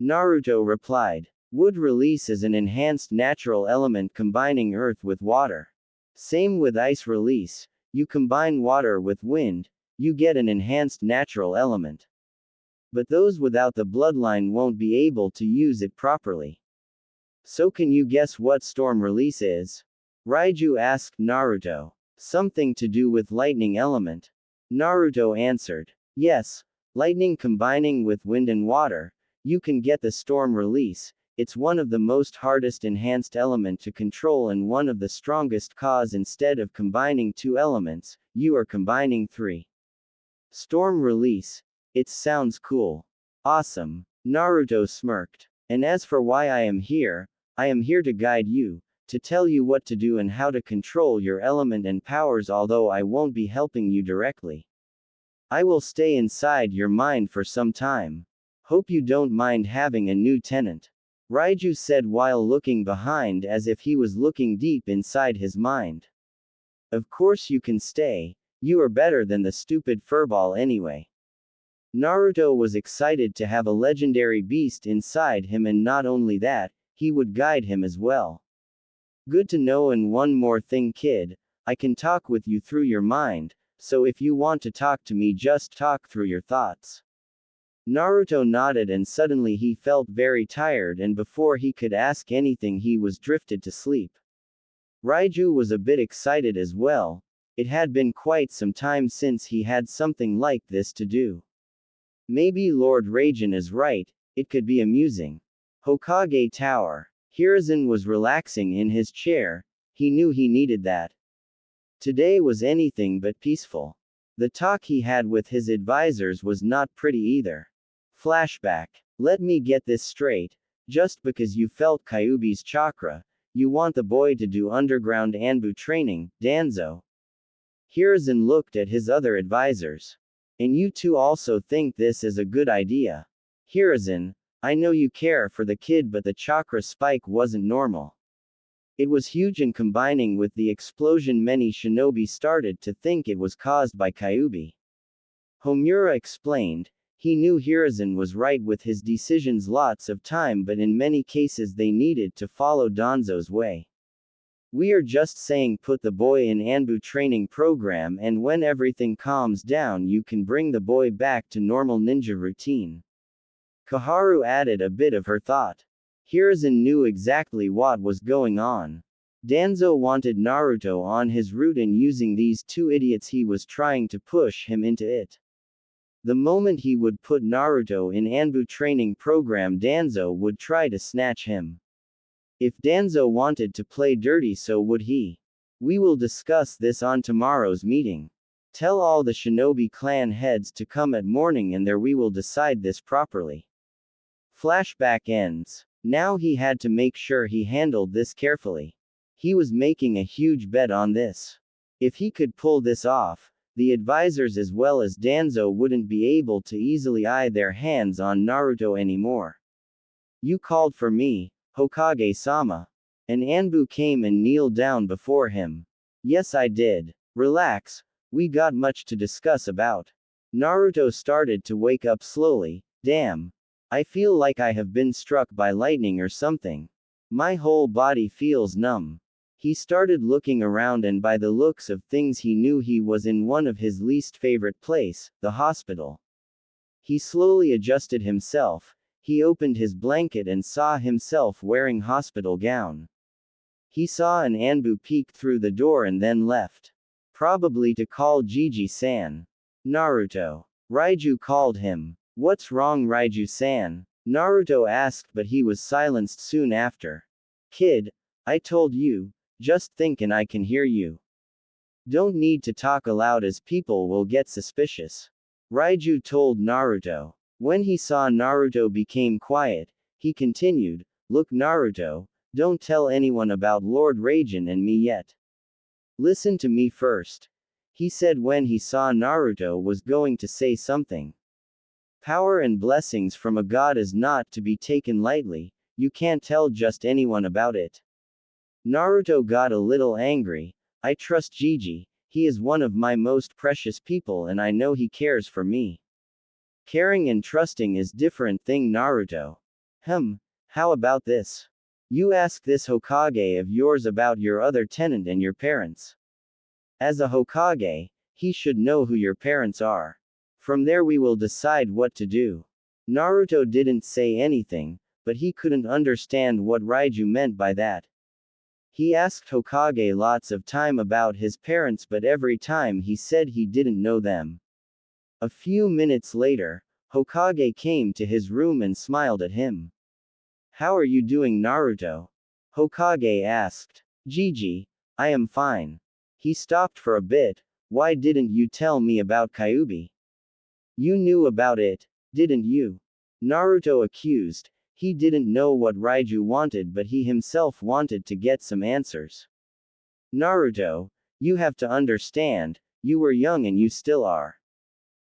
Speaker 1: Naruto replied. Wood release is an enhanced natural element combining earth with water. Same with ice release, you combine water with wind, you get an enhanced natural element. But those without the bloodline won't be able to use it properly. So can you guess what storm release is? Raiju asked Naruto. Something to do with lightning element. Naruto answered. Yes, lightning combining with wind and water, you can get the storm release. It's one of the most hardest enhanced element to control and one of the strongest cause instead of combining two elements, you are combining three. Storm release. It sounds cool. Awesome. Naruto smirked. And as for why I am here to guide you, to tell you what to do and how to control your element and powers although I won't be helping you directly. I will stay inside your mind for some time. Hope you don't mind having a new tenant. Raiju said while looking behind as if he was looking deep inside his mind. Of course you can stay, you are better than the stupid furball anyway. Naruto was excited to have a legendary beast inside him and not only that, he would guide him as well. Good to know and one more thing kid, I can talk with you through your mind, so if you want to talk to me just talk through your thoughts. Naruto nodded and suddenly he felt very tired and before he could ask anything he was drifted to sleep. Raiju was a bit excited as well. It had been quite some time since he had something like this to do. Maybe Lord Raijin is right, it could be amusing. Hokage Tower. Hiruzen was relaxing in his chair, he knew he needed that. Today was anything but peaceful. The talk he had with his advisors was not pretty either. Flashback. Let me get this straight, just because you felt Kyuubi's chakra, you want the boy to do underground Anbu training, Danzo. Hiruzen looked at his other advisors. And you two also think this is a good idea. Hiruzen, I know you care for the kid but the chakra spike wasn't normal. It was huge and combining with the explosion many shinobi started to think it was caused by Kyuubi. Homura explained, he knew Hiruzen was right with his decisions lots of time but in many cases they needed to follow Danzo's way. We are just saying put the boy in Anbu training program and when everything calms down you can bring the boy back to normal ninja routine. Kaharu added a bit of her thought. Hiruzen knew exactly what was going on. Danzo wanted Naruto on his route and using these two idiots he was trying to push him into it. The moment he would put Naruto in Anbu training program Danzo would try to snatch him. If Danzo wanted to play dirty so would he. We will discuss this on tomorrow's meeting. Tell all the shinobi clan heads to come at morning and there we will decide this properly. Flashback ends. Now he had to make sure he handled this carefully. He was making a huge bet on this. If he could pull this off, The advisors as well as Danzo wouldn't be able to easily eye their hands on Naruto anymore. You called for me, Hokage-sama. And Anbu came and kneeled down before him. Yes, I did. Relax, we got much to discuss about. Naruto started to wake up slowly. Damn. I feel like I have been struck by lightning or something. My whole body feels numb. He started looking around, and by the looks of things he knew he was in one of his least favorite place, the hospital. He slowly adjusted himself. He opened his blanket and saw himself wearing hospital gown. He saw an Anbu peek through the door and then left. Probably to call Gigi-san. Naruto. Raiju called him. What's wrong, Raiju-san? Naruto asked, but he was silenced soon after. Kid, I told you, just think and I can hear you. Don't need to talk aloud as people will get suspicious. Raiju told Naruto. When he saw Naruto became quiet, he continued, Look, Naruto, don't tell anyone about Lord Raijin and me yet. Listen to me first. He said when he saw Naruto was going to say something. Power and blessings from a god is not to be taken lightly, you can't tell just anyone about it. Naruto got a little angry. I trust Gigi, he is one of my most precious people and I know he cares for me. Caring and trusting is different thing, Naruto. How about this? You ask this Hokage of yours about your other tenant and your parents. As a Hokage, he should know who your parents are. From there we will decide what to do. Naruto didn't say anything, but he couldn't understand what Raiju meant by that. He asked Hokage lots of time about his parents, but every time he said he didn't know them. A few minutes later, Hokage came to his room and smiled at him. How are you doing, Naruto? Hokage asked. Gigi, I am fine. He stopped for a bit. Why didn't you tell me about Kyuubi? You knew about it, didn't you? Naruto accused. He didn't know what Raiju wanted, but he himself wanted to get some answers. Naruto, you have to understand, you were young and you still are.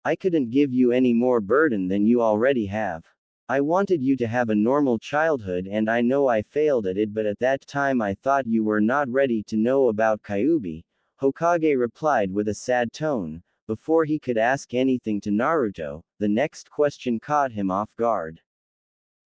Speaker 1: I couldn't give you any more burden than you already have. I wanted you to have a normal childhood and I know I failed at it, but at that time I thought you were not ready to know about Kyuubi, Hokage replied with a sad tone. Before he could ask anything to Naruto, the next question caught him off guard.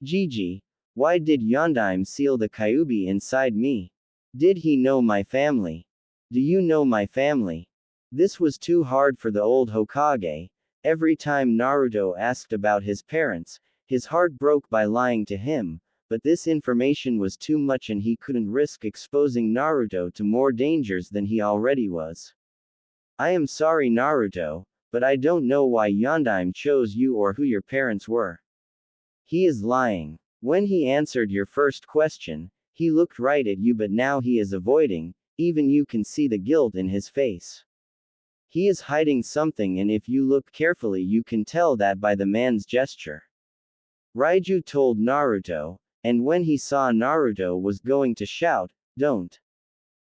Speaker 1: Gigi, why did Yondaime seal the Kyuubi inside me? Did he know my family? Do you know my family? This was too hard for the old Hokage. Every time Naruto asked about his parents, his heart broke by lying to him, but this information was too much and he couldn't risk exposing Naruto to more dangers than he already was. I am sorry, Naruto, but I don't know why Yondaime chose you or who your parents were. He is lying. When he answered your first question, he looked right at you, but now he is avoiding, even you can see the guilt in his face. He is hiding something, and if you look carefully you can tell that by the man's gesture. Raiju told Naruto, and when he saw Naruto was going to shout, Don't.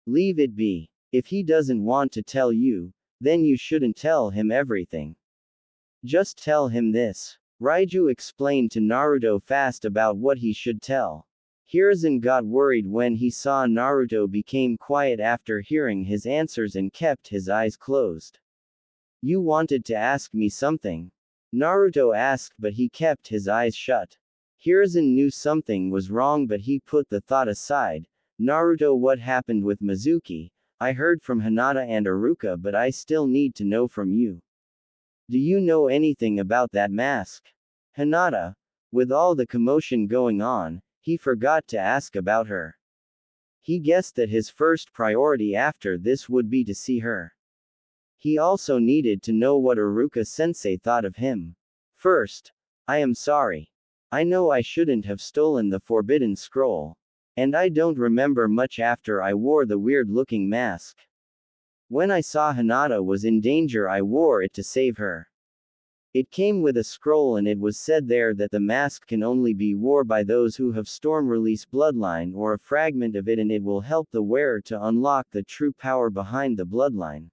Speaker 1: Leave it be. If he doesn't want to tell you, then you shouldn't tell him everything. Just tell him this. Raiju explained to Naruto fast about what he should tell. Hiruzen got worried when he saw Naruto became quiet after hearing his answers and kept his eyes closed. You wanted to ask me something? Naruto asked, but he kept his eyes shut. Hiruzen knew something was wrong, but he put the thought aside. Naruto, what happened with Mizuki? I heard from Hinata and Iruka, but I still need to know from you. Do you know anything about that mask? Hinata. With all the commotion going on, he forgot to ask about her. He guessed that his first priority after this would be to see her. He also needed to know what Iruka-sensei thought of him. First, I am sorry. I know I shouldn't have stolen the forbidden scroll. And I don't remember much after I wore the weird-looking mask. When I saw Hinata was in danger, I wore it to save her. It came with a scroll and it was said there that the mask can only be worn by those who have storm release bloodline or a fragment of it, and it will help the wearer to unlock the true power behind the bloodline.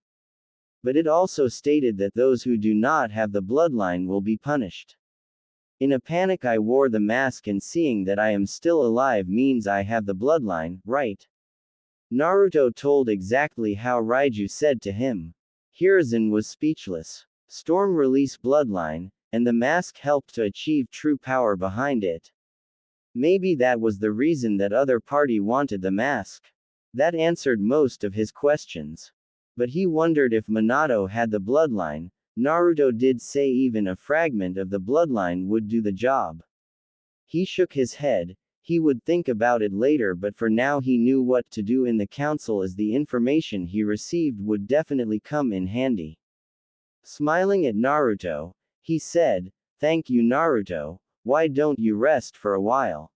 Speaker 1: But it also stated that those who do not have the bloodline will be punished. In a panic I wore the mask, and seeing that I am still alive means I have the bloodline, right? Naruto told exactly how Raiju said to him. Hiruzen was speechless. Storm release bloodline, and the mask helped to achieve true power behind it. Maybe that was the reason that other party wanted the mask. That answered most of his questions. But he wondered if Minato had the bloodline. Naruto did say even a fragment of the bloodline would do the job. He shook his head. He would think about it later, but for now he knew what to do in the council, as the information he received would definitely come in handy. Smiling at Naruto, he said, "Thank you, Naruto. Why don't you rest for a while?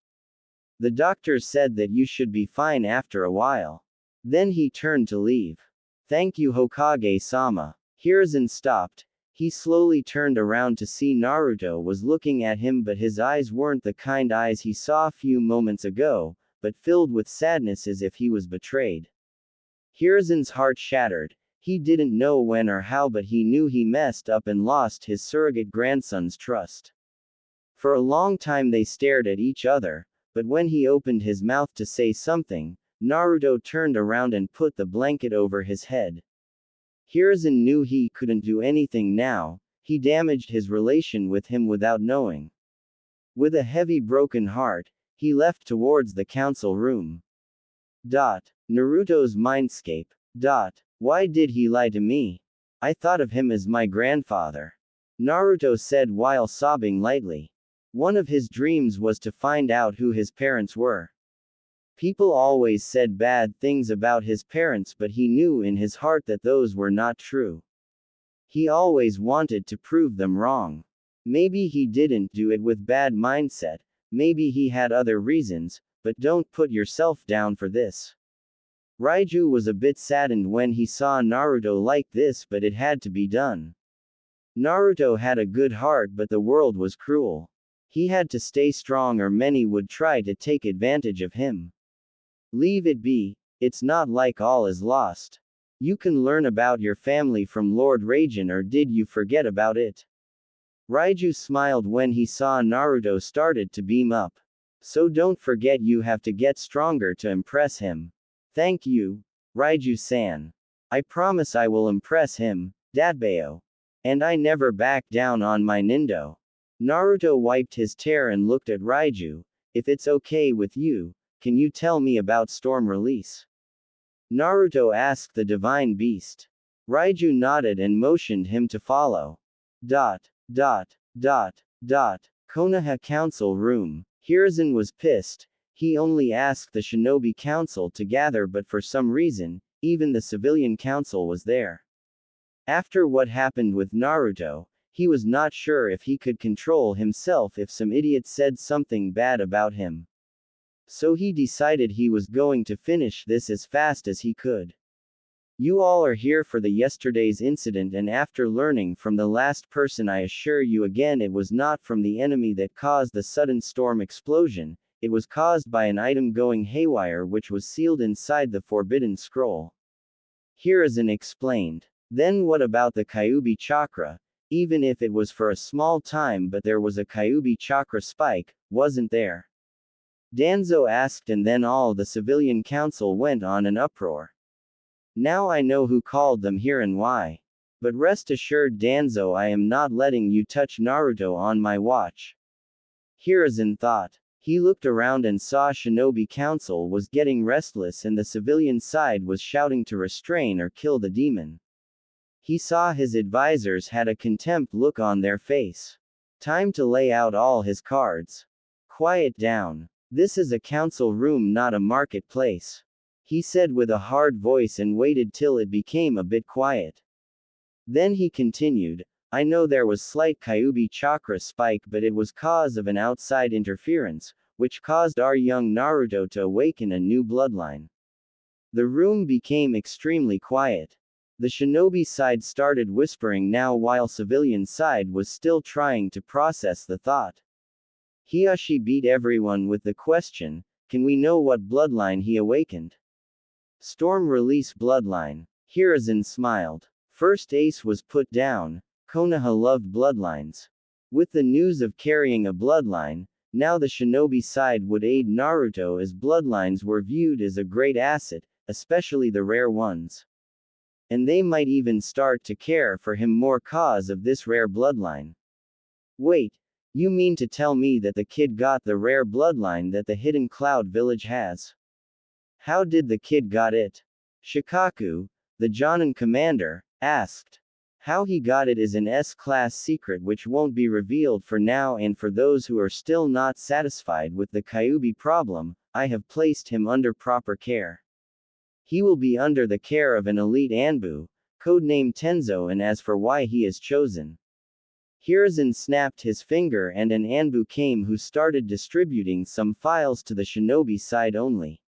Speaker 1: The doctors said that you should be fine after a while." Then he turned to leave. "Thank you, Hokage-sama." Hiruzen stopped. He slowly turned around to see Naruto was looking at him, but his eyes weren't the kind eyes he saw a few moments ago, but filled with sadness as if he was betrayed. Hiruzen's heart shattered. He didn't know when or how, but he knew he messed up and lost his surrogate grandson's trust. For a long time they stared at each other, but when he opened his mouth to say something, Naruto turned around and put the blanket over his head. Hiruzen knew he couldn't do anything now. He damaged his relation with him without knowing. With a heavy broken heart, he left towards the council room. Naruto's mindscape. Why did he lie to me? I thought of him as my grandfather. Naruto said while sobbing lightly. One of his dreams was to find out who his parents were. People always said bad things about his parents, but he knew in his heart that those were not true. He always wanted to prove them wrong. Maybe he didn't do it with bad mindset, maybe he had other reasons, but don't put yourself down for this. Raiju was a bit saddened when he saw Naruto like this, but it had to be done. Naruto had a good heart, but the world was cruel. He had to stay strong or many would try to take advantage of him. Leave it be, it's not like all is lost. You can learn about your family from Lord Raijin, or did you forget about it? Raiju smiled when he saw Naruto started to beam up. So don't forget, you have to get stronger to impress him. Thank you, Raiju-san. I promise I will impress him, Datbeo. And I never back down on my Nindo. Naruto wiped his tear and looked at Raiju. If it's okay with you, can you tell me about storm release? Naruto asked the divine beast. Raiju nodded and motioned him to follow. Konoha Council Room. Hiruzen was pissed. He only asked the Shinobi Council to gather, but for some reason, even the Civilian Council was there. After what happened with Naruto, he was not sure if he could control himself if some idiot said something bad about him. So he decided he was going to finish this as fast as he could. You all are here for the yesterday's incident, and after learning from the last person, I assure you again it was not from the enemy that caused the sudden storm explosion, it was caused by an item going haywire which was sealed inside the Forbidden Scroll. Hiruzen explained. Then what about the Kyuubi chakra? Even if it was for a small time, but there was a Kyuubi chakra spike, wasn't there? Danzo asked, and then all the civilian council went on an uproar. Now I know who called them here and why. But rest assured, Danzo, I am not letting you touch Naruto on my watch. Hiruzen thought. He looked around and saw Shinobi Council was getting restless and the civilian side was shouting to restrain or kill the demon. He saw his advisors had a contempt look on their face. Time to lay out all his cards. Quiet down. This is a council room, not a marketplace. He said with a hard voice and waited till it became a bit quiet. Then he continued, I know there was slight Kyuubi chakra spike, but it was cause of an outside interference, which caused our young Naruto to awaken a new bloodline. The room became extremely quiet. The shinobi side started whispering now while civilian side was still trying to process the thought. Hiyashi beat everyone with the question, can we know what bloodline he awakened? Storm release bloodline. Hiruzen smiled. first ace was put down. Konoha loved bloodlines. With the news of carrying a bloodline, now the shinobi side would aid Naruto as bloodlines were viewed as a great asset, especially the rare ones. And they might even start to care for him more cause of this rare bloodline. Wait, you mean to tell me that the kid got the rare bloodline that the hidden cloud village has? How did the kid got it? Shikaku, the Jonin commander, asked. How he got it is an S-class secret which won't be revealed for now, and for those who are still not satisfied with the Kyuubi problem, I have placed him under proper care. He will be under the care of an elite Anbu, codenamed Tenzo, and as for why he is chosen. Hiruzen snapped his finger and an Anbu came who started distributing some files to the shinobi side only.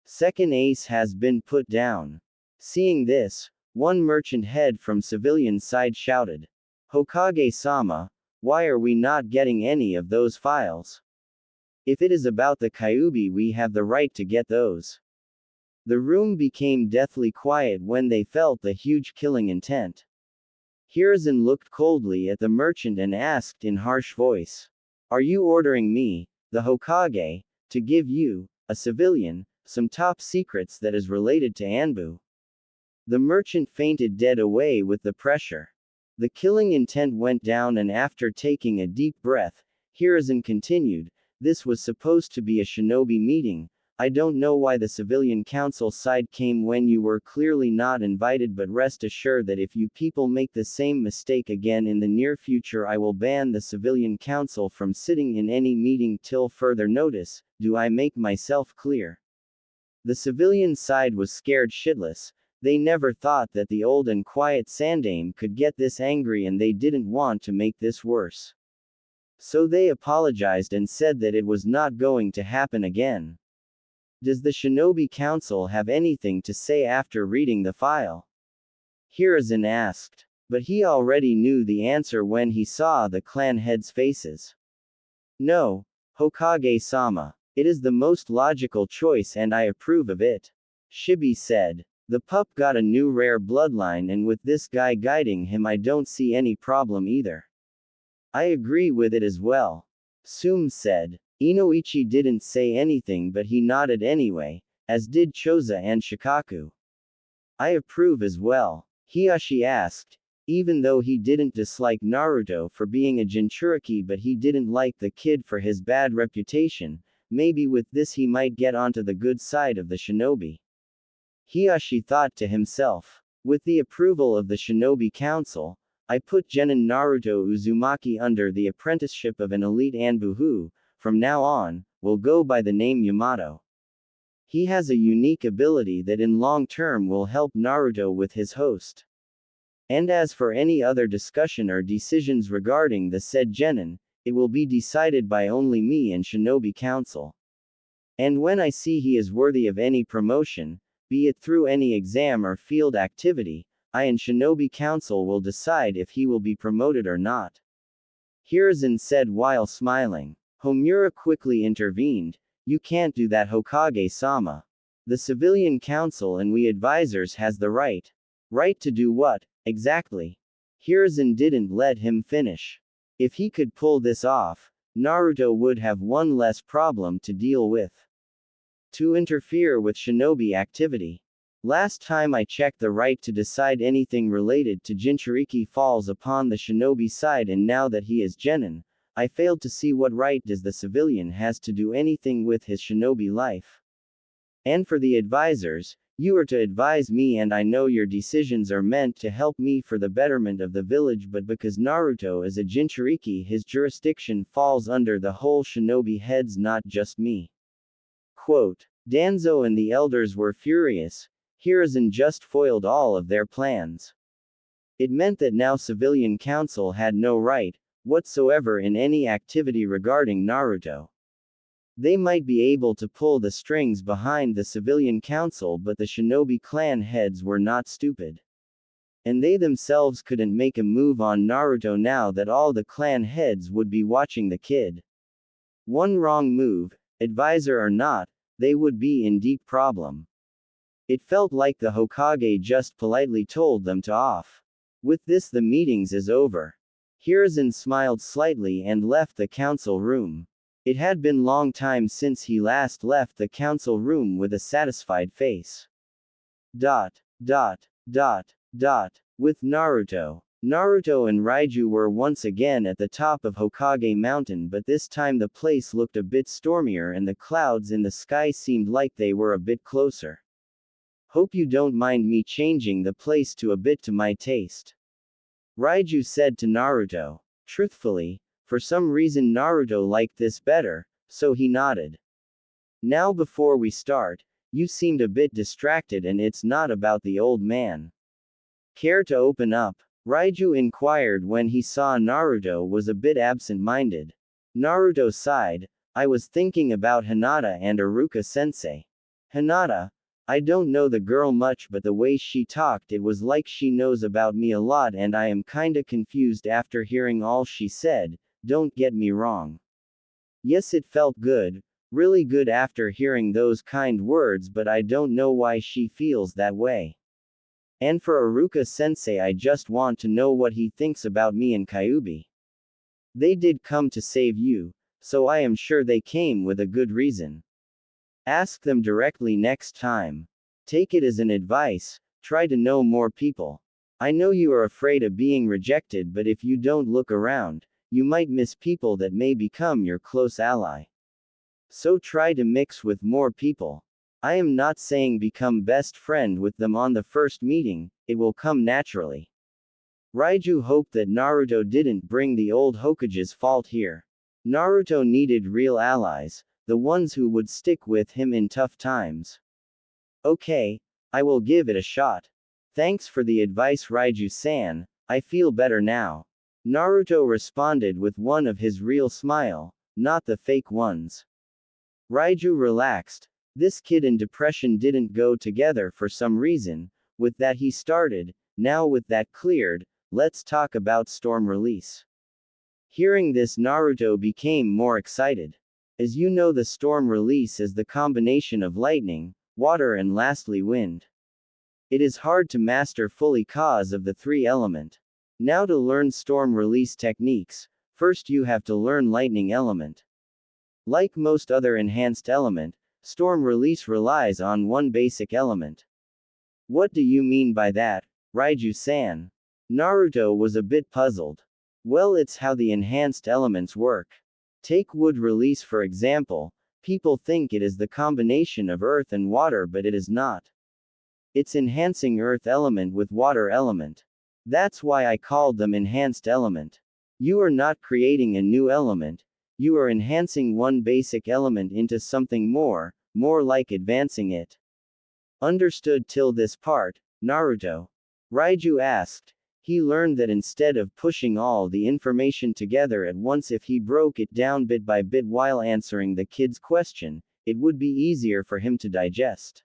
Speaker 1: Second ace has been put down. Seeing this, one merchant head from civilian side shouted. Hokage-sama, why are we not getting any of those files? If it is about the Kyuubi, we have the right to get those. The room became deathly quiet when they felt the huge killing intent. Hiruzen looked coldly at the merchant and asked in harsh voice. Are you ordering me, the Hokage, to give you, a civilian, some top secrets that is related to Anbu? The merchant fainted dead away with the pressure. The killing intent went down, and after taking a deep breath, Hiruzen continued, this was supposed to be a shinobi meeting. I don't know why the civilian council side came when you were clearly not invited, but rest assured that if you people make the same mistake again in the near future, I will ban the civilian council from sitting in any meeting till further notice. Do I make myself clear? The civilian side was scared shitless. They never thought that the old and quiet Sandaime could get this angry, and they didn't want to make this worse. So they apologized and said that it was not going to happen again. Does the Shinobi Council have anything to say after reading the file? Hiruzen asked. But he already knew the answer when he saw the clan heads' faces. No, Hokage-sama. It is the most logical choice and I approve of it. Shibi said. The pup got a new rare bloodline, and with this guy guiding him, I don't see any problem either. I agree with it as well. Sum said. Inoichi didn't say anything, but he nodded anyway, as did Choza and Shikaku. I approve as well. Hiyashi asked. Even though he didn't dislike Naruto for being a Jinchuriki, but he didn't like the kid for his bad reputation, maybe with this he might get onto the good side of the shinobi. Hiyashi thought to himself. With the approval of the Shinobi Council, I put Genin Naruto Uzumaki under the apprenticeship of an elite Anbu who, from now on, will go by the name Yamato. He has a unique ability that in long term will help Naruto with his host. And as for any other discussion or decisions regarding the said Genin, it will be decided by only me and Shinobi Council. And when I see he is worthy of any promotion, be it through any exam or field activity, I and Shinobi Council will decide if he will be promoted or not. Hiruzen said while smiling. Homura quickly intervened. You can't do that, Hokage-sama. The civilian council and we advisors has the right. Right to do what, exactly? Hiruzen didn't let him finish. If he could pull this off, Naruto would have one less problem to deal with. To interfere with shinobi activity. Last time I checked, the right to decide anything related to Jinchuriki falls upon the shinobi side, and now that he is Genin, I failed to see what right does the civilian has to do anything with his shinobi life. And for the advisors, you are to advise me, and I know your decisions are meant to help me for the betterment of the village, but because Naruto is a Jinchuriki, his jurisdiction falls under the whole shinobi heads, not just me. Quote. Danzo and the elders were furious. Hiruzen just foiled all of their plans. It meant that now civilian council had no right whatsoever in any activity regarding Naruto. They might be able to pull the strings behind the civilian council, but the shinobi clan heads were not stupid. And they themselves couldn't make a move on Naruto now that all the clan heads would be watching the kid. One wrong move, advisor or not, they would be in deep problem. It felt like the Hokage just politely told them to off. With this, the meetings is over. Hiruzen smiled slightly and left the council room. It had been long time since he last left the council room with a satisfied face. Dot, dot, dot, dot. With Naruto. Naruto and Raiju were once again at the top of Hokage Mountain, but this time the place looked a bit stormier and the clouds in the sky seemed like they were a bit closer. Hope you don't mind me changing the place to a bit to my taste. Raiju said to Naruto. Truthfully, for some reason Naruto liked this better, so he nodded. Now before we start, you seemed a bit distracted and it's not about the old man. Care to open up? Raiju inquired when he saw Naruto was a bit absent-minded. Naruto sighed. I was thinking about Hinata and Iruka-sensei. Hinata? I don't know the girl much, but the way she talked, it was like she knows about me a lot, and I am kinda confused after hearing all she said, don't get me wrong. Yes, it felt good, really good after hearing those kind words, but I don't know why she feels that way. And for Iruka-sensei, I just want to know what he thinks about me and Kyuubi. They did come to save you, so I am sure they came with a good reason. Ask them directly next time. Take it as an advice, try to know more people. I know you are afraid of being rejected, but if you don't look around, you might miss people that may become your close ally. So try to mix with more people. I am not saying become best friend with them on the first meeting, it will come naturally. Raiju hoped that Naruto didn't bring the old Hokage's fault here. Naruto needed real allies, the ones who would stick with him in tough times. Okay, I will give it a shot. Thanks for the advice, Raiju-san, I feel better now. Naruto responded with one of his real smile, not the fake ones. Raiju relaxed. This kid and depression didn't go together for some reason. With that he started. Now with that cleared, let's talk about storm release. Hearing this, Naruto became more excited. As you know, the storm release is the combination of lightning, water and lastly wind. It is hard to master fully cause of the three element. Now to learn storm release techniques, first you have to learn lightning element. Like most other enhanced element, storm release relies on one basic element. What do you mean by that, Raiju-san? Naruto was a bit puzzled. Well, it's how the enhanced elements work. Take wood release for example, people think it is the combination of earth and water, but it is not. It's enhancing earth element with water element. That's why I called them enhanced element. You are not creating a new element, you are enhancing one basic element into something more like advancing it. Understood till this part, Naruto? Raiju asked. He learned that instead of pushing all the information together at once, if he broke it down bit by bit while answering the kid's question, it would be easier for him to digest.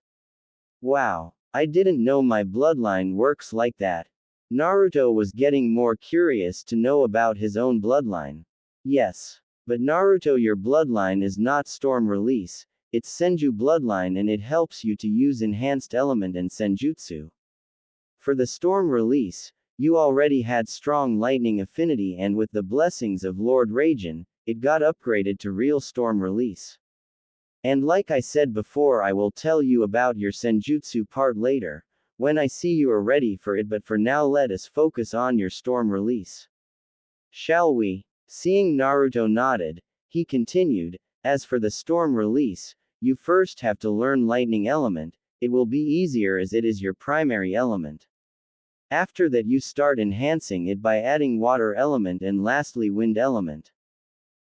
Speaker 1: Wow, I didn't know my bloodline works like that. Naruto was getting more curious to know about his own bloodline. Yes. But Naruto, your bloodline is not storm release, it's Senju bloodline, and it helps you to use enhanced element and senjutsu. For the storm release, you already had strong lightning affinity, and with the blessings of Lord Raijin, it got upgraded to real storm release. And like I said before, I will tell you about your senjutsu part later, when I see you are ready for it, but for now let us focus on your storm release. Shall we? Seeing Naruto nodded, he continued, as for the storm release, you first have to learn lightning element, it will be easier as it is your primary element. After that you start enhancing it by adding water element and lastly wind element.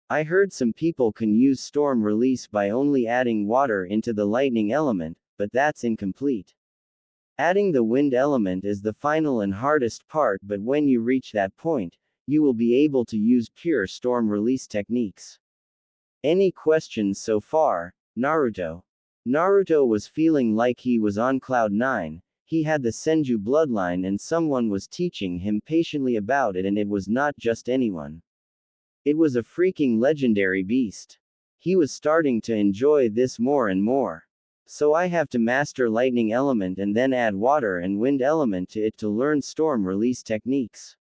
Speaker 1: I heard some people can use storm release by only adding water into the lightning element, but that's incomplete. Adding the wind element is the final and hardest part, but when you reach that point, you will be able to use pure storm release techniques. Any questions so far, Naruto? Naruto was feeling like he was on cloud 9. He had the Senju bloodline and someone was teaching him patiently about it, and it was not just anyone. It was a freaking legendary beast. He was starting to enjoy this more and more. So I have to master lightning element and then add water and wind element to it to learn storm release techniques.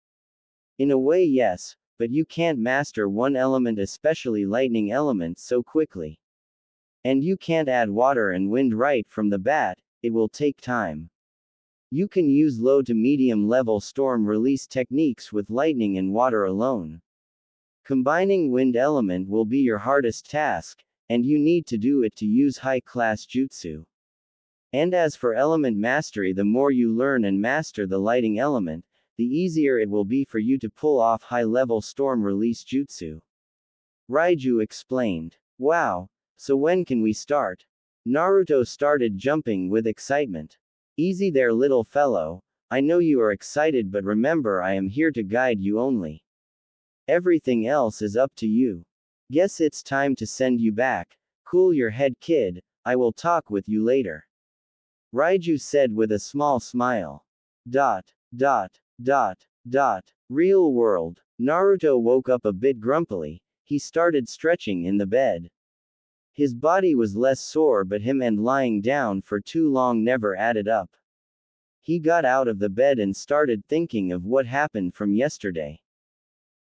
Speaker 1: In a way, yes, but you can't master one element, especially lightning element, so quickly. And you can't add water and wind right from the bat, it will take time. You can use low to medium level storm release techniques with lightning and water alone. Combining wind element will be your hardest task, and you need to do it to use high-class jutsu. And as for element mastery, the more you learn and master the lighting element, the easier it will be for you to pull off high-level storm release jutsu. Raiju explained. Wow, so when can we start? Naruto started jumping with excitement. Easy there, little fellow. I know you are excited, but remember, I am here to guide you only. Everything else is up to you. Guess it's time to send you back. Cool your head, kid. I will talk with you later. Raiju said with a small smile. Dot, dot, dot, dot. Real world. Naruto woke up a bit grumpily. He started stretching in the bed. His body was less sore, but him and lying down for too long never added up. He got out of the bed and started thinking of what happened from yesterday.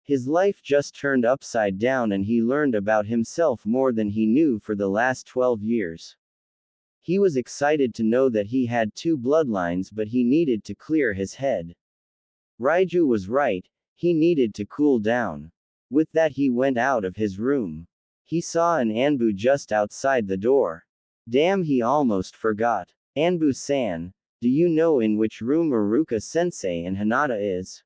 Speaker 1: His life just turned upside down and he learned about himself more than he knew for the last 12 years. He was excited to know that he had two bloodlines, but he needed to clear his head. Raiju was right, he needed to cool down. With that, he went out of his room. He saw an Anbu just outside the door. Damn, he almost forgot. Anbu-san, do you know in which room Iruka-sensei and Hinata is?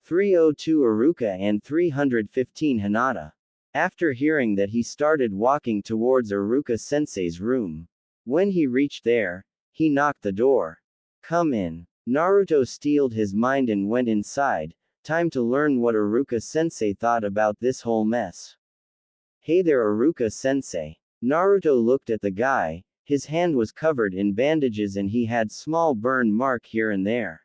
Speaker 1: 302 Iruka and 315 Hinata. After hearing that, he started walking towards Iruka-sensei's room. When he reached there, he knocked the door. Come in. Naruto steeled his mind and went inside. Time to learn what Iruka-sensei thought about this whole mess. Hey there, Iruka-sensei. Naruto looked at the guy. His hand was covered in bandages and he had small burn mark here and there.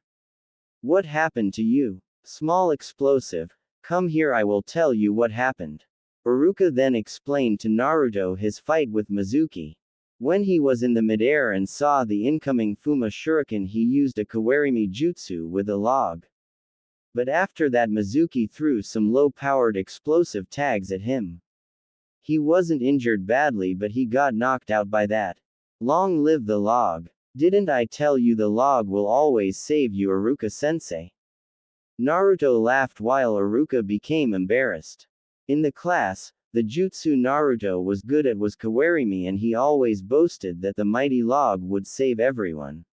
Speaker 1: What happened to you? Small explosive. Come here, I will tell you what happened. Iruka then explained to Naruto his fight with Mizuki. When he was in the midair and saw the incoming Fuma shuriken, he used a Kawarimi jutsu with a log. But after that, Mizuki threw some low-powered explosive tags at him. He wasn't injured badly, but he got knocked out by that. Long live the log. Didn't I tell you the log will always save you, Iruka-sensei? Naruto laughed while Iruka became embarrassed. In the class, the jutsu Naruto was good at was Kawarimi, and he always boasted that the mighty log would save everyone.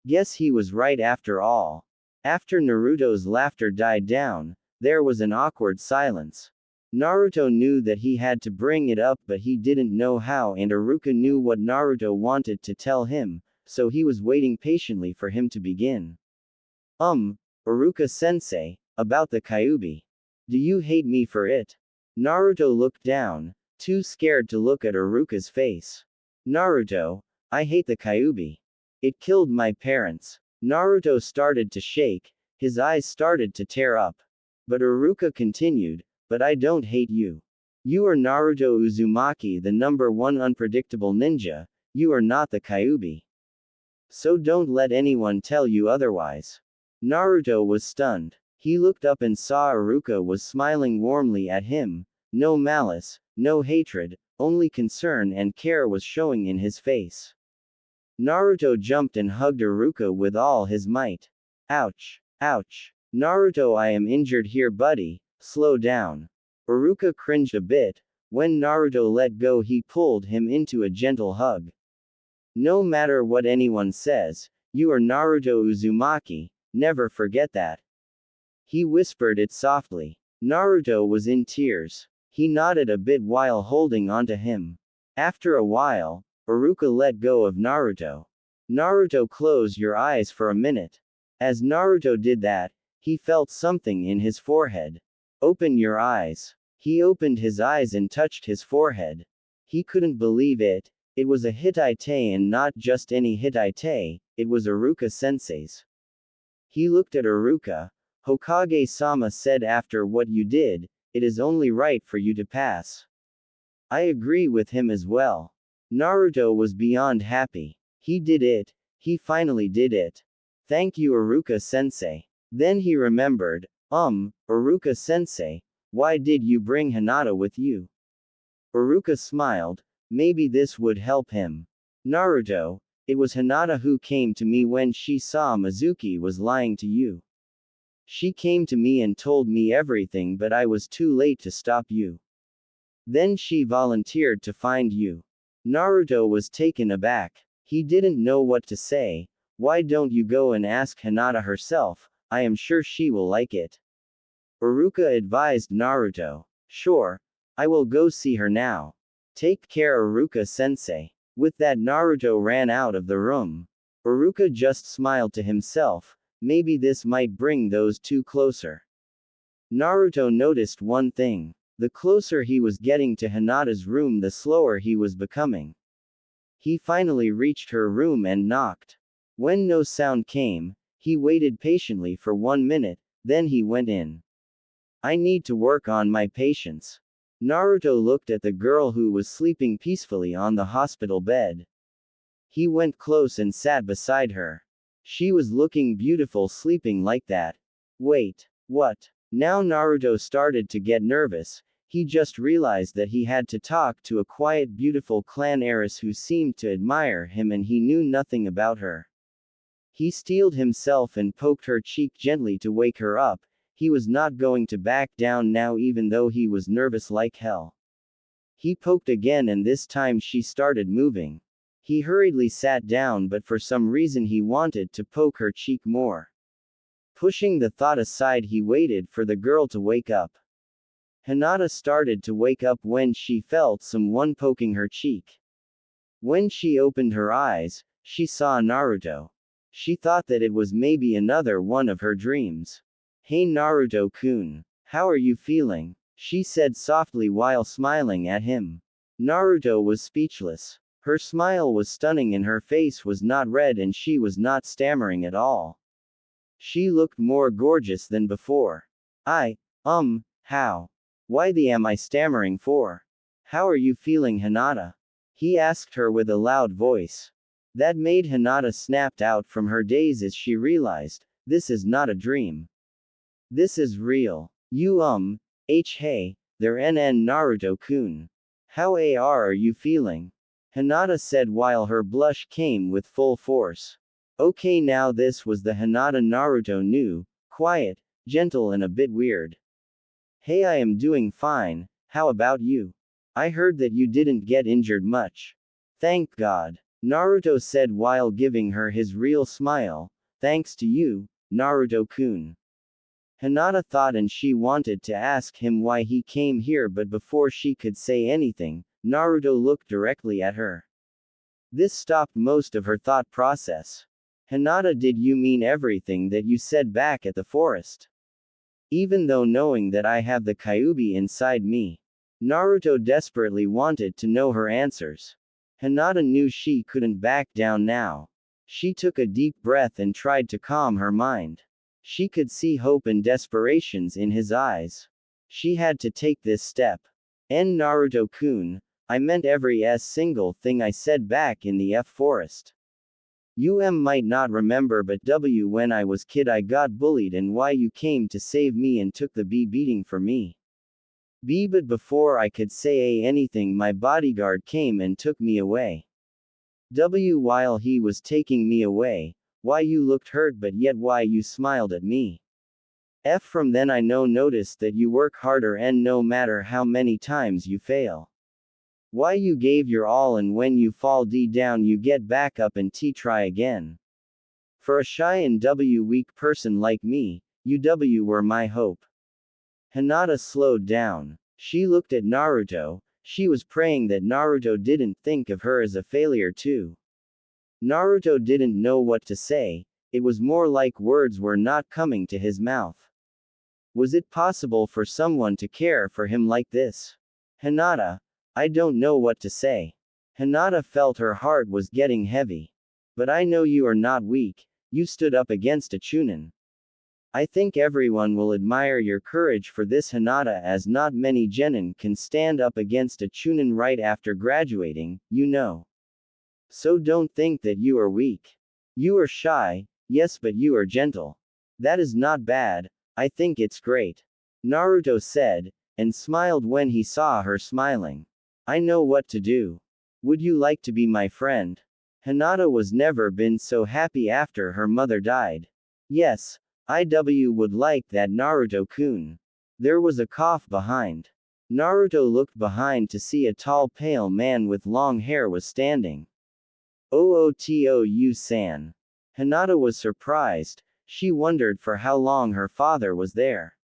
Speaker 1: Guess he was right after all. After Naruto's laughter died down, there was an awkward silence. Naruto knew that he had to bring it up, but he didn't know how, and Iruka knew what Naruto wanted to tell him, so he was waiting patiently for him to begin. Iruka-sensei, about the Kyuubi. Do you hate me for it? Naruto looked down, too scared to look at Iruka's face. Naruto, I hate the Kyuubi. It killed my parents. Naruto started to shake, his eyes started to tear up. But Iruka continued, but I don't hate you. You are Naruto Uzumaki, the #1 unpredictable ninja, you are not the Kyuubi. So don't let anyone tell you otherwise. Naruto was stunned. He looked up and saw Iruka was smiling warmly at him. No malice, no hatred, only concern and care was showing in his face. Naruto jumped and hugged Iruka with all his might. Ouch. Ouch. Naruto, I am injured here, buddy, slow down. Iruka cringed a bit. When Naruto let go, he pulled him into a gentle hug. No matter what anyone says, you are Naruto Uzumaki, never forget that. He whispered it softly. Naruto was in tears. He nodded a bit while holding onto him. After a while, Iruka let go of Naruto. Naruto, close your eyes for a minute. As Naruto did that, he felt something in his forehead. Open your eyes. He opened his eyes and touched his forehead. He couldn't believe it. It was a Hittite, and not just any Hittite, it was Iruka-sensei's. He looked at Iruka. Hokage-sama said after what you did, it is only right for you to pass. I agree with him as well. Naruto was beyond happy. He did it. He finally did it. Thank you, Iruka-sensei. Then he remembered, Iruka-sensei, why did you bring Hinata with you? Iruka smiled. Maybe this would help him. Naruto, it was Hinata who came to me when she saw Mizuki was lying to you. She came to me and told me everything, but I was too late to stop you. Then she volunteered to find you. Naruto was taken aback. He didn't know what to say. Why don't you go and ask Hinata herself? I am sure she will like it. Iruka advised Naruto. Sure. I will go see her now. Take care, Iruka-sensei. With that, Naruto ran out of the room. Iruka just smiled to himself. Maybe this might bring those two closer. Naruto noticed one thing. The closer he was getting to Hinata's room, the slower he was becoming. He finally reached her room and knocked. When no sound came, he waited patiently for 1 minute, then he went in. I need to work on my patience. Naruto looked at the girl who was sleeping peacefully on the hospital bed. He went close and sat beside her. She was looking beautiful sleeping like that. Wait, what? Now Naruto started to get nervous. He just realized that he had to talk to a quiet, beautiful clan heiress who seemed to admire him and he knew nothing about her. He steeled himself and poked her cheek gently to wake her up. He was not going to back down now, even though he was nervous like hell. He poked again and this time she started moving. He hurriedly sat down, but for some reason he wanted to poke her cheek more. Pushing the thought aside, he waited for the girl to wake up. Hinata started to wake up when she felt someone poking her cheek. When she opened her eyes, she saw Naruto. She thought that it was maybe another one of her dreams. Hey Naruto-kun. How are you feeling? She said softly while smiling at him. Naruto was speechless. Her smile was stunning and her face was not red and she was not stammering at all. She looked more gorgeous than before. How? Why am I stammering for? How are you feeling, Hinata? He asked her with a loud voice. That made Hinata snapped out from her daze as she realized, this is not a dream. This is real. Hey, there NN Naruto-kun. How are you feeling? Hinata said while her blush came with full force. Okay, now this was the Hinata Naruto knew, quiet, gentle and a bit weird. Hey, I am doing fine, how about you? I heard that you didn't get injured much. Thank God. Naruto said while giving her his real smile. Thanks to you, Naruto-kun. Hinata thought and she wanted to ask him why he came here, but before she could say anything, Naruto looked directly at her. This stopped most of her thought process. Hinata, did you mean everything that you said back at the forest? Even though knowing that I have the Kyuubi inside me. Naruto desperately wanted to know her answers. Hinata knew she couldn't back down now. She took a deep breath and tried to calm her mind. She could see hope and desperations in his eyes. She had to take this step. Naruto-kun, I meant every single thing I said back in the forest. Might not remember, but when I was kid I got bullied and why you came to save me and took the beating for me. But before I could say anything my bodyguard came and took me away. While he was taking me away, why you looked hurt but yet why you smiled at me. From then I noticed that you work harder and no matter how many times you fail. Why you gave your all and when you fall down you get back up and try again. For a shy and weak person like me, you were my hope. Hinata slowed down. She looked at Naruto. She was praying that Naruto didn't think of her as a failure too. Naruto didn't know what to say. It was more like words were not coming to his mouth. Was it possible for someone to care for him like this? Hinata, I don't know what to say. Hinata felt her heart was getting heavy. But I know you are not weak. You stood up against a Chunin. I think everyone will admire your courage for this, Hinata, as not many genin can stand up against a chunin right after graduating, you know. So don't think that you are weak. You are shy, yes, but you are gentle. That is not bad, I think it's great. Naruto said, and smiled when he saw her smiling. I know what to do. Would you like to be my friend? Hinata was never been so happy after her mother died. Yes, IW would like that, Naruto-kun. There was a cough behind. Naruto looked behind to see a tall pale man with long hair was standing. Ootou-san. Hinata was surprised, she wondered for how long her father was there.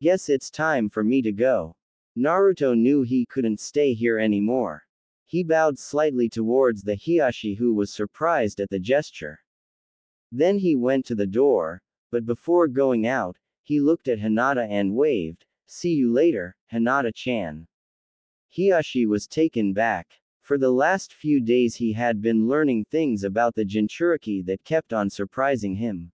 Speaker 1: Guess it's time for me to go. Naruto knew he couldn't stay here anymore. He bowed slightly towards the Hiyashi, who was surprised at the gesture. Then he went to the door, but before going out, he looked at Hinata and waved, "See you later, Hinata-chan." Hiyashi was taken back. For the last few days he had been learning things about the Jinchuriki that kept on surprising him.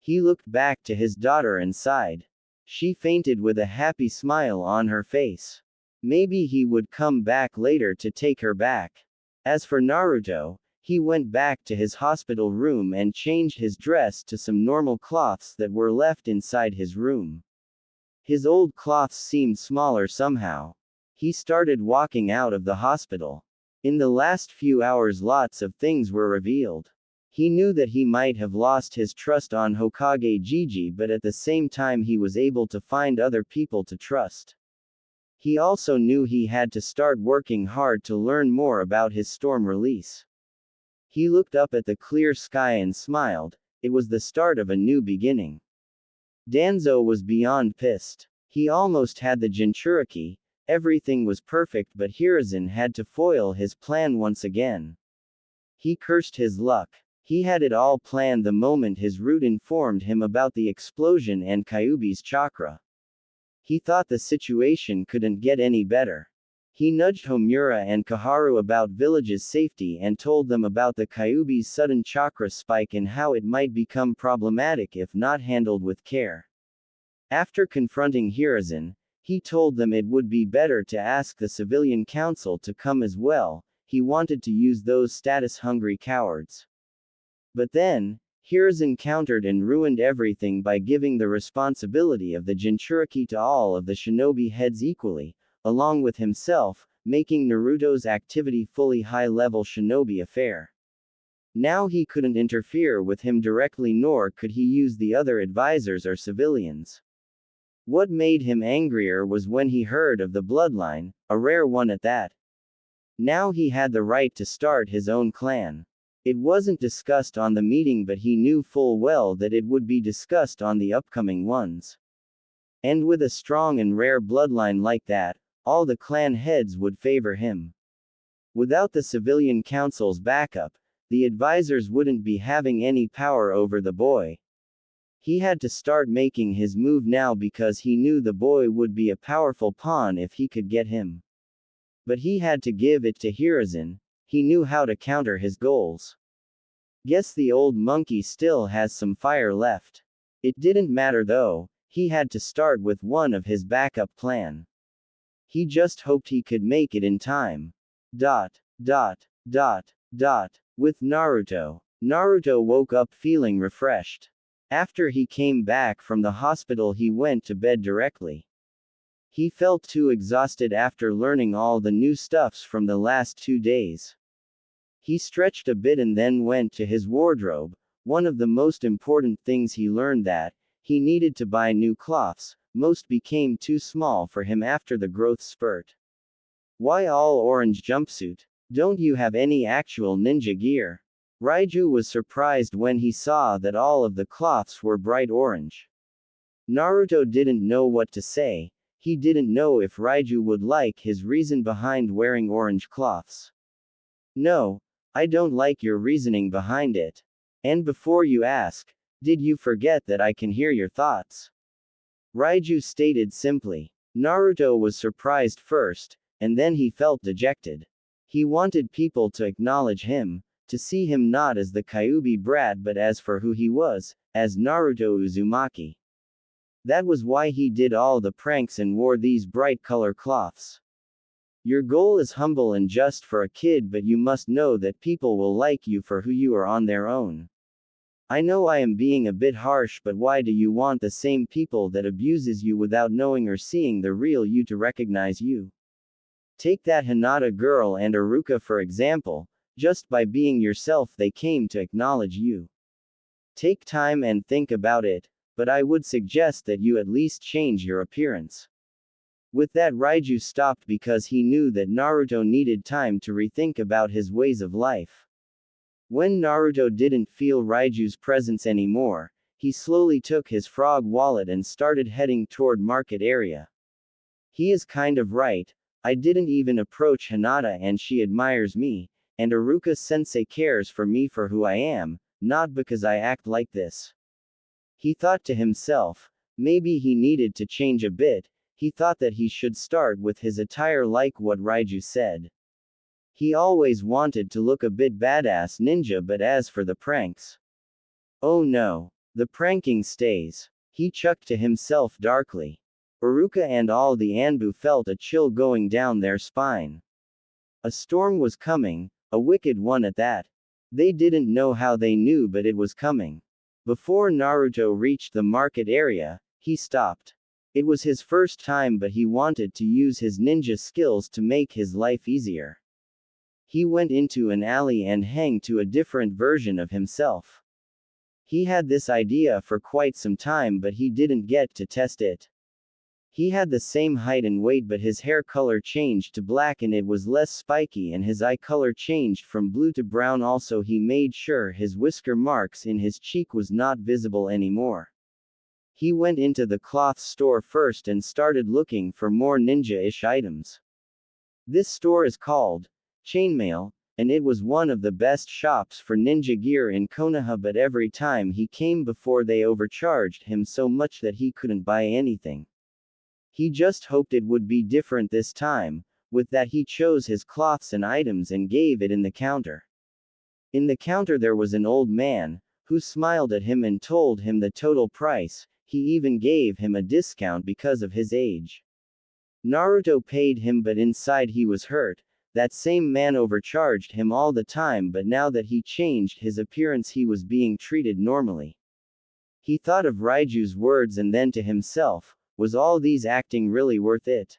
Speaker 1: He looked back to his daughter and sighed. She fainted with a happy smile on her face. Maybe he would come back later to take her back. As for Naruto, he went back to his hospital room and changed his dress to some normal cloths that were left inside his room. His old cloths seemed smaller somehow. He started walking out of the hospital. In the last few hours lots of things were revealed. He knew that he might have lost his trust on Hokage Gigi, but at the same time he was able to find other people to trust. He also knew he had to start working hard to learn more about his storm release. He looked up at the clear sky and smiled. It was the start of a new beginning. Danzo was beyond pissed. He almost had the Jinchuriki. Everything was perfect, but Hiruzen had to foil his plan once again. He cursed his luck. He had it all planned the moment his root informed him about the explosion and Kyuubi's chakra. He thought the situation couldn't get any better. He nudged Homura and Kaharu about village's safety and told them about the Kyuubi's sudden chakra spike and how it might become problematic if not handled with care. After confronting Hiruzen, he told them it would be better to ask the civilian council to come as well. He wanted to use those status-hungry cowards. But then, Hiruzen countered and ruined everything by giving the responsibility of the Jinchuriki to all of the shinobi heads equally, along with himself, making Naruto's activity fully high-level shinobi affair. Now he couldn't interfere with him directly, nor could he use the other advisors or civilians. What made him angrier was when he heard of the bloodline, a rare one at that. Now he had the right to start his own clan. It wasn't discussed on the meeting, but he knew full well that it would be discussed on the upcoming ones. And with a strong and rare bloodline like that, all the clan heads would favor him. Without the civilian council's backup, the advisors wouldn't be having any power over the boy. He had to start making his move now because he knew the boy would be a powerful pawn if he could get him. But he had to give it to Hiruzen. He knew how to counter his goals. Guess the old monkey still has some fire left. It didn't matter though, he had to start with one of his backup plan. He just hoped he could make it in time. With Naruto. Naruto woke up feeling refreshed. After he came back from the hospital he went to bed directly. He felt too exhausted after learning all the new stuffs from the last 2 days. He stretched a bit and then went to his wardrobe. One of the most important things he learned that he needed to buy new cloths. Most became too small for him after the growth spurt. Why all orange jumpsuit? Don't you have any actual ninja gear? Raiju was surprised when he saw that all of the cloths were bright orange. Naruto didn't know what to say. He didn't know if Raiju would like his reason behind wearing orange cloths. No, I don't like your reasoning behind it. And before you ask, did you forget that I can hear your thoughts? Raiju stated simply. Naruto was surprised first, and then he felt dejected. He wanted people to acknowledge him, to see him not as the Kyuubi brat but as for who he was, as Naruto Uzumaki. That was why he did all the pranks and wore these bright color cloths. Your goal is humble and just for a kid, but you must know that people will like you for who you are on their own. I know I am being a bit harsh, but why do you want the same people that abuses you without knowing or seeing the real you to recognize you? Take that Hinata girl and Aruka for example, just by being yourself they came to acknowledge you. Take time and think about it, but I would suggest that you at least change your appearance. With that, Raiju stopped because he knew that Naruto needed time to rethink about his ways of life. When Naruto didn't feel Raiju's presence anymore, he slowly took his frog wallet and started heading toward market area. He is kind of right, I didn't even approach Hinata and she admires me, and Aruka-sensei cares for me for who I am, not because I act like this. He thought to himself, maybe he needed to change a bit. He thought that he should start with his attire like what Raiju said. He always wanted to look a bit badass ninja, but as for the pranks. Oh no. The pranking stays. He chucked to himself darkly. Aruka and all the Anbu felt a chill going down their spine. A storm was coming, a wicked one at that. They didn't know how they knew, but it was coming. Before Naruto reached the market area, he stopped. It was his first time, but he wanted to use his ninja skills to make his life easier. He went into an alley and hanged to a different version of himself. He had this idea for quite some time, but he didn't get to test it. He had the same height and weight, but his hair color changed to black and it was less spiky, and his eye color changed from blue to brown. Also, he made sure his whisker marks in his cheek was not visible anymore. He went into the cloth store first and started looking for more ninja-ish items. This store is called Chainmail, and it was one of the best shops for ninja gear in Konoha, but every time he came before they overcharged him so much that he couldn't buy anything. He just hoped it would be different this time. With that, he chose his cloths and items and gave it in the counter. In the counter there was an old man, who smiled at him and told him the total price. He even gave him a discount because of his age. Naruto paid him, but inside he was hurt. That same man overcharged him all the time, but now that he changed his appearance he was being treated normally. He thought of Raiju's words and then to himself, was all these acting really worth it?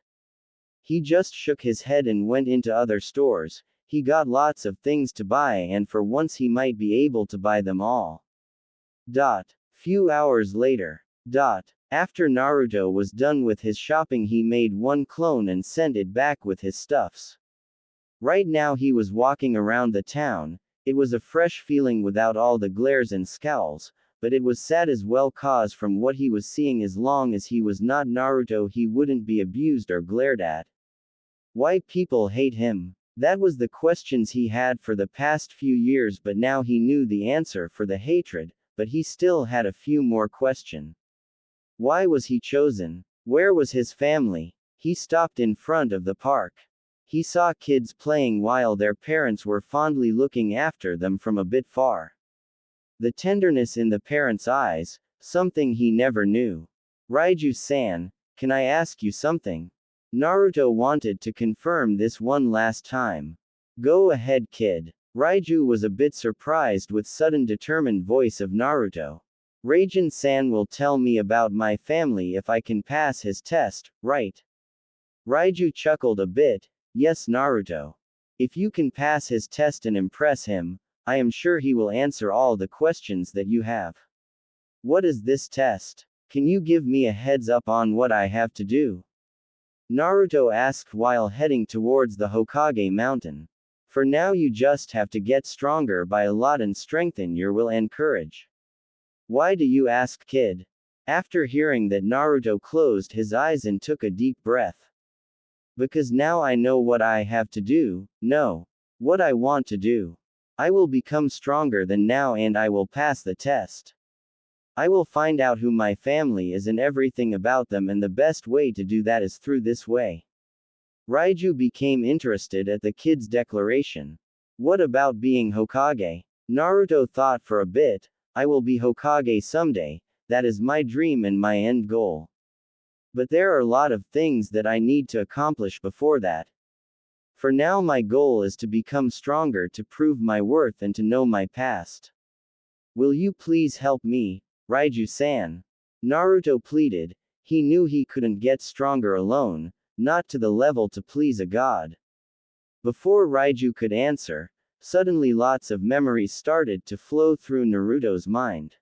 Speaker 1: He just shook his head and went into other stores. He got lots of things to buy, and for once he might be able to buy them all. Few hours later. After Naruto was done with his shopping, he made one clone and sent it back with his stuffs. Right now he was walking around the town. It was a fresh feeling without all the glares and scowls, but it was sad as well, cause from what he was seeing, as long as he was not Naruto he wouldn't be abused or glared at. Why people hate him? That was the questions he had for the past few years, but now he knew the answer for the hatred, but he still had a few more questions. Why was he chosen? Where was his family? He stopped in front of the park. He saw kids playing while their parents were fondly looking after them from a bit far. The tenderness in the parents' eyes, something he never knew. Raiju-san, can I ask you something? Naruto wanted to confirm this one last time. Go ahead, kid. Raiju was a bit surprised with sudden determined voice of Naruto. Raijin-san will tell me about my family if I can pass his test, right? Raiju chuckled a bit. Yes, Naruto. If you can pass his test and impress him, I am sure he will answer all the questions that you have. What is this test? Can you give me a heads up on what I have to do? Naruto asked while heading towards the Hokage mountain. For now you just have to get stronger by a lot and strengthen your will and courage. Why do you ask, kid? After hearing that, Naruto closed his eyes and took a deep breath. Because now I know what I have to do, no. What I want to do. I will become stronger than now and I will pass the test. I will find out who my family is and everything about them, and the best way to do that is through this way. Raiju became interested at the kid's declaration. What about being Hokage? Naruto thought for a bit. I will be Hokage someday, that is my dream and my end goal. But there are a lot of things that I need to accomplish before that. For now, my goal is to become stronger, to prove my worth, and to know my past. Will you please help me, Raiju-san? Naruto pleaded. He knew he couldn't get stronger alone, not to the level to please a god. Before Raiju could answer, suddenly lots of memories started to flow through Naruto's mind.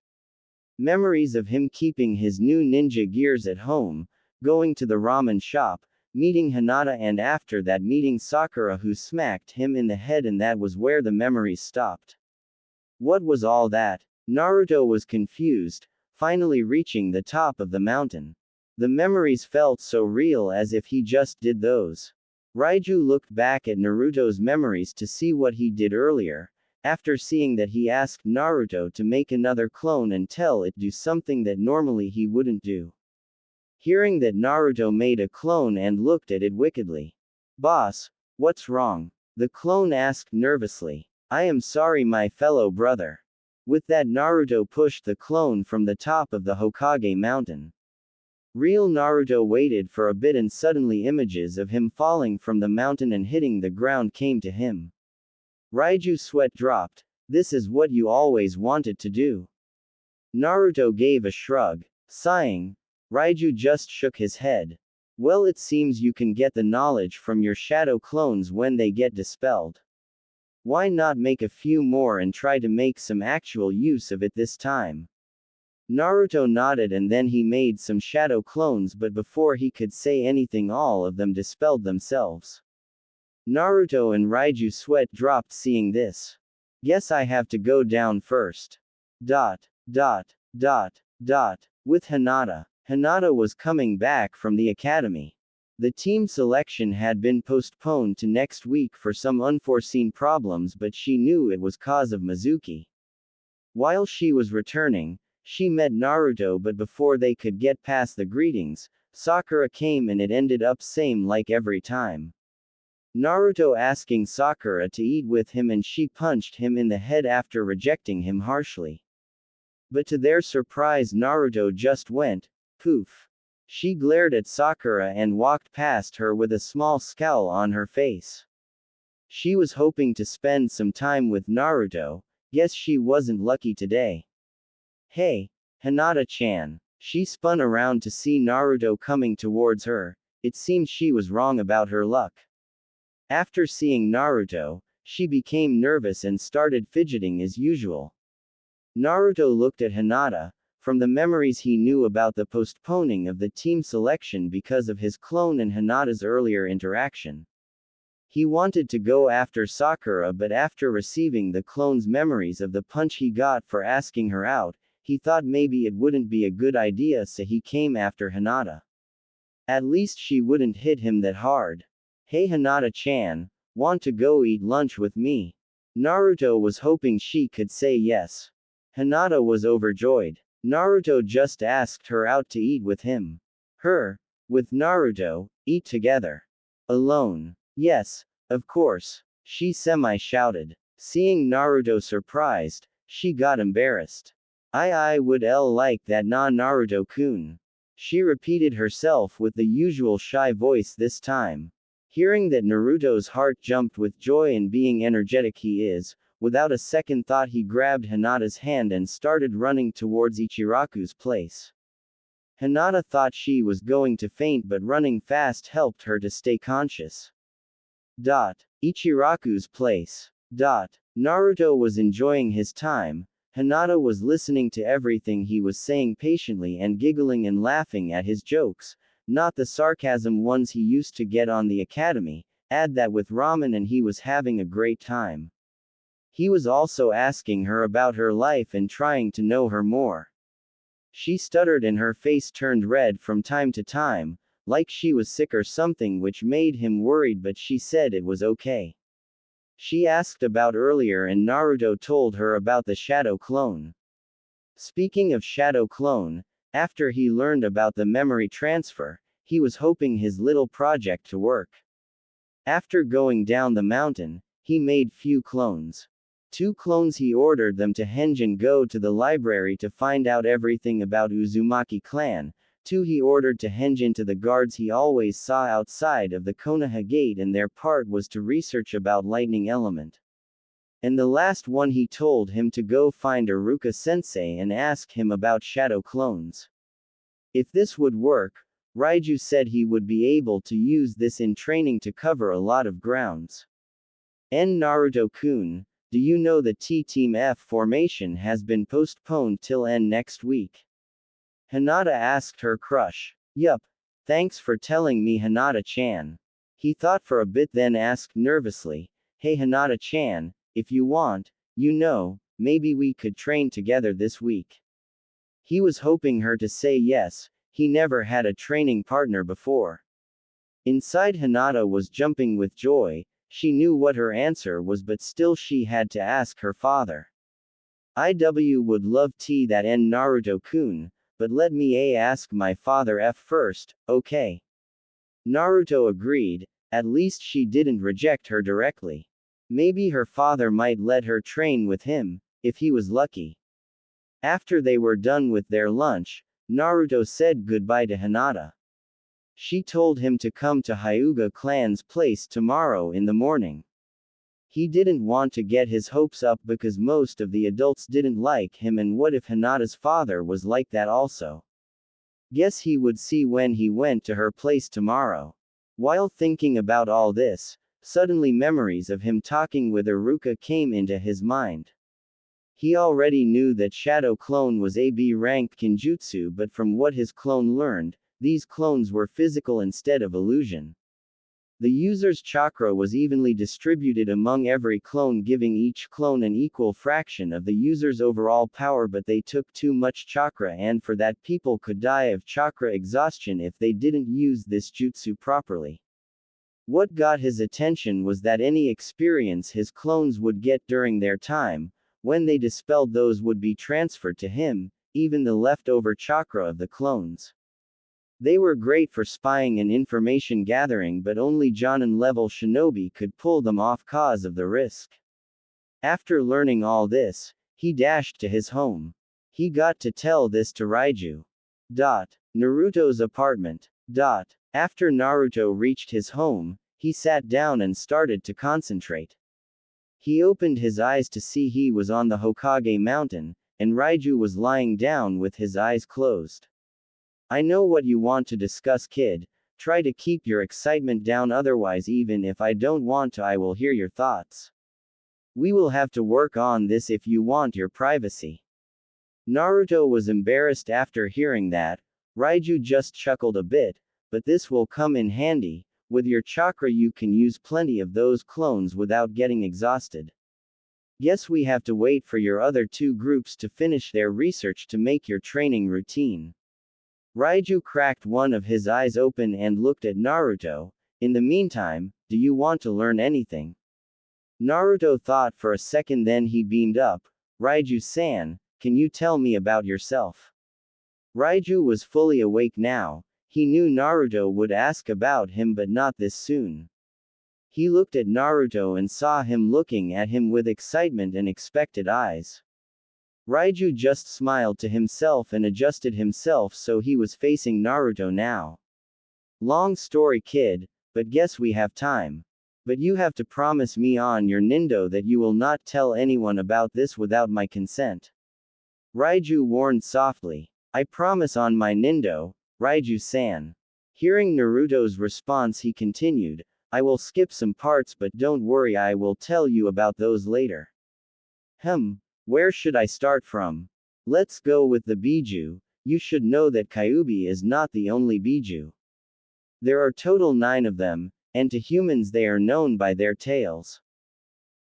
Speaker 1: Memories of him keeping his new ninja gears at home, going to the ramen shop, meeting Hinata, and after that meeting Sakura, who smacked him in the head, and that was where the memories stopped. What was all that? Naruto was confused, finally reaching the top of the mountain. The memories felt so real, as if he just did those. Raiju looked back at Naruto's memories to see what he did earlier. After seeing that, he asked Naruto to make another clone and tell it do something that normally he wouldn't do. Hearing that, Naruto made a clone and looked at it wickedly. Boss, what's wrong? The clone asked nervously. I am sorry, my fellow brother. With that, Naruto pushed the clone from the top of the Hokage mountain. Real Naruto waited for a bit, and suddenly images of him falling from the mountain and hitting the ground came to him. Raiju's sweat dropped. This is what you always wanted to do. Naruto gave a shrug. Sighing, Raiju just shook his head. Well, it seems you can get the knowledge from your shadow clones when they get dispelled. Why not make a few more and try to make some actual use of it this time? Naruto nodded, and then he made some shadow clones, but before he could say anything, all of them dispelled themselves. Naruto and Raiju's sweat dropped seeing this. Guess I have to go down first. With Hinata. Hinata was coming back from the academy. The team selection had been postponed to next week for some unforeseen problems, but she knew it was cause of Mizuki. While she was returning, she met Naruto, but before they could get past the greetings, Sakura came, and it ended up same like every time. Naruto asking Sakura to eat with him, and she punched him in the head after rejecting him harshly. But to their surprise, Naruto just went poof. She glared at Sakura and walked past her with a small scowl on her face. She was hoping to spend some time with Naruto. Guess she wasn't lucky today. Hey, Hinata-chan. She spun around to see Naruto coming towards her. It seemed she was wrong about her luck. After seeing Naruto, she became nervous and started fidgeting as usual. Naruto looked at Hinata. From the memories he knew about the postponing of the team selection because of his clone and Hinata's earlier interaction. He wanted to go after Sakura, but after receiving the clone's memories of the punch he got for asking her out, he thought maybe it wouldn't be a good idea, so he came after Hinata. At least she wouldn't hit him that hard. Hey Hinata-chan, want to go eat lunch with me? Naruto was hoping she could say yes. Hinata was overjoyed. Naruto just asked her out to eat with him. Her, with Naruto, eat together. Alone. Yes, of course, she semi-shouted. Seeing Naruto surprised, she got embarrassed. I would like that Naruto-kun. She repeated herself with the usual shy voice this time. Hearing that, Naruto's heart jumped with joy, and being energetic he is, without a second thought he grabbed Hinata's hand and started running towards Ichiraku's place. Hinata thought she was going to faint, but running fast helped her to stay conscious. Ichiraku's place. Naruto was enjoying his time. Hinata was listening to everything he was saying patiently and giggling and laughing at his jokes, not the sarcasm ones he used to get on the academy. Add that with ramen and he was having a great time. He was also asking her about her life and trying to know her more. She stuttered and her face turned red from time to time, like she was sick or something, which made him worried, but she said it was okay. She asked about earlier and Naruto told her about the shadow clone. Speaking of shadow clone, after he learned about the memory transfer, he was hoping his little project to work. After going down the mountain, he made few clones. 2 clones he ordered them to henge and go to the library to find out everything about Uzumaki clan. 2 he ordered to henge into the guards he always saw outside of the Konoha gate, and their part was to research about lightning element. And the last one he told him to go find Iruka sensei and ask him about shadow clones. If this would work, Raiju said he would be able to use this in training to cover a lot of grounds. Naruto-kun, do you know the T-Team F formation has been postponed till next week? Hinata asked her crush. Yup. Thanks for telling me, Hinata-chan. He thought for a bit, then asked nervously, Hey Hinata-chan, if you want, maybe we could train together this week. He was hoping her to say yes. He never had a training partner before. Inside, Hinata was jumping with joy. She knew what her answer was, but still she had to ask her father. IW would love that Naruto-kun, but let me ask my father first, okay? Naruto agreed. At least she didn't reject her directly. Maybe her father might let her train with him, if he was lucky. After they were done with their lunch, Naruto said goodbye to Hinata. She told him to come to Hyuga clan's place tomorrow in the morning. He didn't want to get his hopes up because most of the adults didn't like him, and what if Hinata's father was like that also? Guess he would see when he went to her place tomorrow. While thinking about all this, suddenly memories of him talking with Iruka came into his mind. He already knew that Shadow Clone was a B-rank Kinjutsu, but from what his clone learned, these clones were physical instead of illusion. The user's chakra was evenly distributed among every clone, giving each clone an equal fraction of the user's overall power, but they took too much chakra, and for that people could die of chakra exhaustion if they didn't use this jutsu properly. What got his attention was that any experience his clones would get during their time, when they dispelled those, would be transferred to him, even the leftover chakra of the clones. They were great for spying and information gathering, but only Jonin-level shinobi could pull them off cause of the risk. After learning all this, he dashed to his home. He got to tell this to Raiju. Naruto's apartment. After Naruto reached his home, he sat down and started to concentrate. He opened his eyes to see he was on the Hokage mountain, and Raiju was lying down with his eyes closed. I know what you want to discuss, kid. Try to keep your excitement down, otherwise even if I don't want to, I will hear your thoughts. We will have to work on this if you want your privacy. Naruto was embarrassed after hearing that. Raiju just chuckled a bit, but this will come in handy. With your chakra you can use plenty of those clones without getting exhausted. Guess we have to wait for your other 2 groups to finish their research to make your training routine. Raiju cracked one of his eyes open and looked at Naruto. In the meantime, do you want to learn anything? Naruto thought for a second, then he beamed up. Raiju-san, can you tell me about yourself? Raiju was fully awake now. He knew Naruto would ask about him, but not this soon. He looked at Naruto and saw him looking at him with excitement and expected eyes. Raiju just smiled to himself and adjusted himself so he was facing Naruto now. Long story, kid, but guess we have time. But you have to promise me on your nindo that you will not tell anyone about this without my consent. Raiju warned softly. I promise on my nindo, Raiju-san. Hearing Naruto's response, he continued, I will skip some parts, but don't worry, I will tell you about those later. Where should I start from? Let's go with the Biju. You should know that Kyuubi is not the only Biju. There are total 9 of them, and to humans they are known by their tails.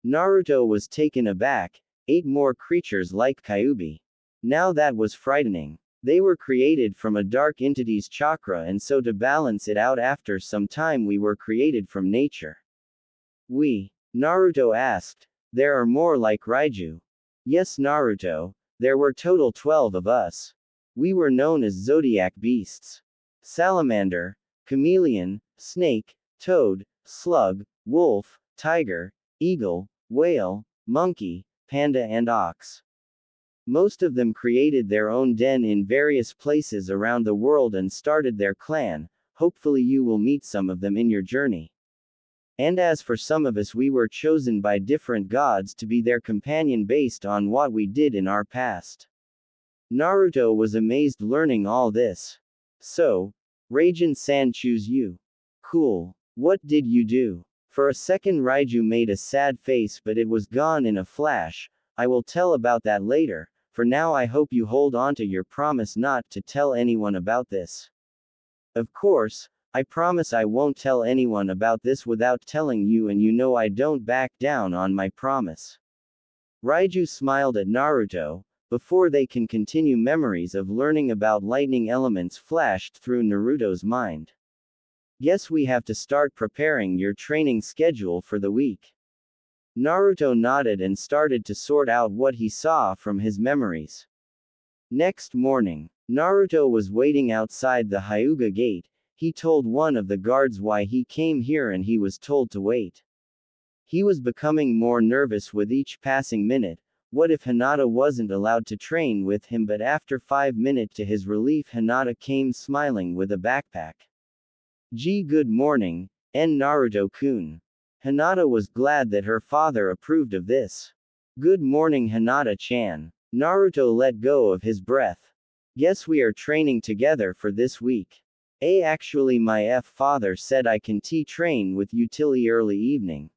Speaker 1: Naruto was taken aback. 8 more creatures like Kyuubi. Now that was frightening. They were created from a dark entity's chakra, and so to balance it out after some time we were created from nature. Naruto asked. There are more like Raiju? Yes, Naruto. There were total 12 of us. We were known as zodiac beasts. Salamander, chameleon, snake, toad, slug, wolf, tiger, eagle, whale, monkey, panda and ox. Most of them created their own den in various places around the world and started their clan. Hopefully you will meet some of them in your journey. And as for some of us, we were chosen by different gods to be their companion based on what we did in our past. Naruto was amazed learning all this. So, Raijin-san choose you. Cool. What did you do? For a second Raiju made a sad face, but it was gone in a flash. I will tell about that later. For now I hope you hold on to your promise not to tell anyone about this. Of course, I promise I won't tell anyone about this without telling you, and you know I don't back down on my promise. Raiju smiled at Naruto. Before they can continue, memories of learning about lightning elements flashed through Naruto's mind. Guess we have to start preparing your training schedule for the week. Naruto nodded and started to sort out what he saw from his memories. Next morning, Naruto was waiting outside the Hyuga gate. He told one of the guards why he came here and he was told to wait. He was becoming more nervous with each passing minute. What if Hinata wasn't allowed to train with him? But after 5 minutes, to his relief, Hinata came smiling with a backpack. Good morning, Naruto-kun. Hinata was glad that her father approved of this. Good morning, Hinata-chan. Naruto let go of his breath. Guess we are training together for this week. Actually my father said I can train with you till early evening.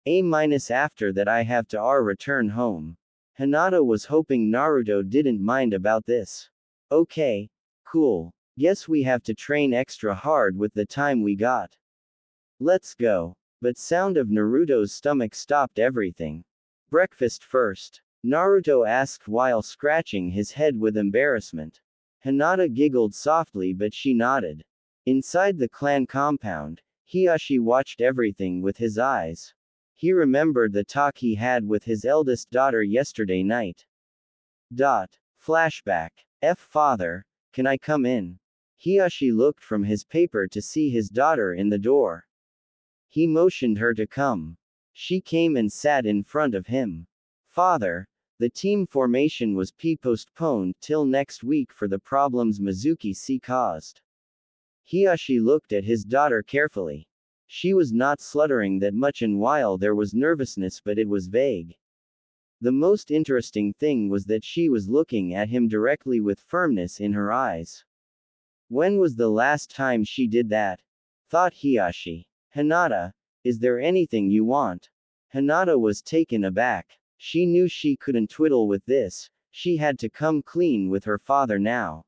Speaker 1: After that I have to return home. Hinata was hoping Naruto didn't mind about this. Okay, cool. Guess we have to train extra hard with the time we got. Let's go. But sound of Naruto's stomach stopped everything. Breakfast first? Naruto asked while scratching his head with embarrassment. Hinata giggled softly, but she nodded. Inside the clan compound, Hiyashi watched everything with his eyes. He remembered the talk he had with his eldest daughter yesterday night. Flashback. Father, can I come in? Hiyashi looked from his paper to see his daughter in the door. He motioned her to come. She came and sat in front of him. Father, the team formation was postponed till next week for the problems Mizuki caused. Hiyashi looked at his daughter carefully. She was not sluttering that much, and while there was nervousness, but it was vague. The most interesting thing was that she was looking at him directly with firmness in her eyes. When was the last time she did that? Thought Hiyashi. Hinata, is there anything you want? Hinata was taken aback. She knew she couldn't twiddle with this. She had to come clean with her father now.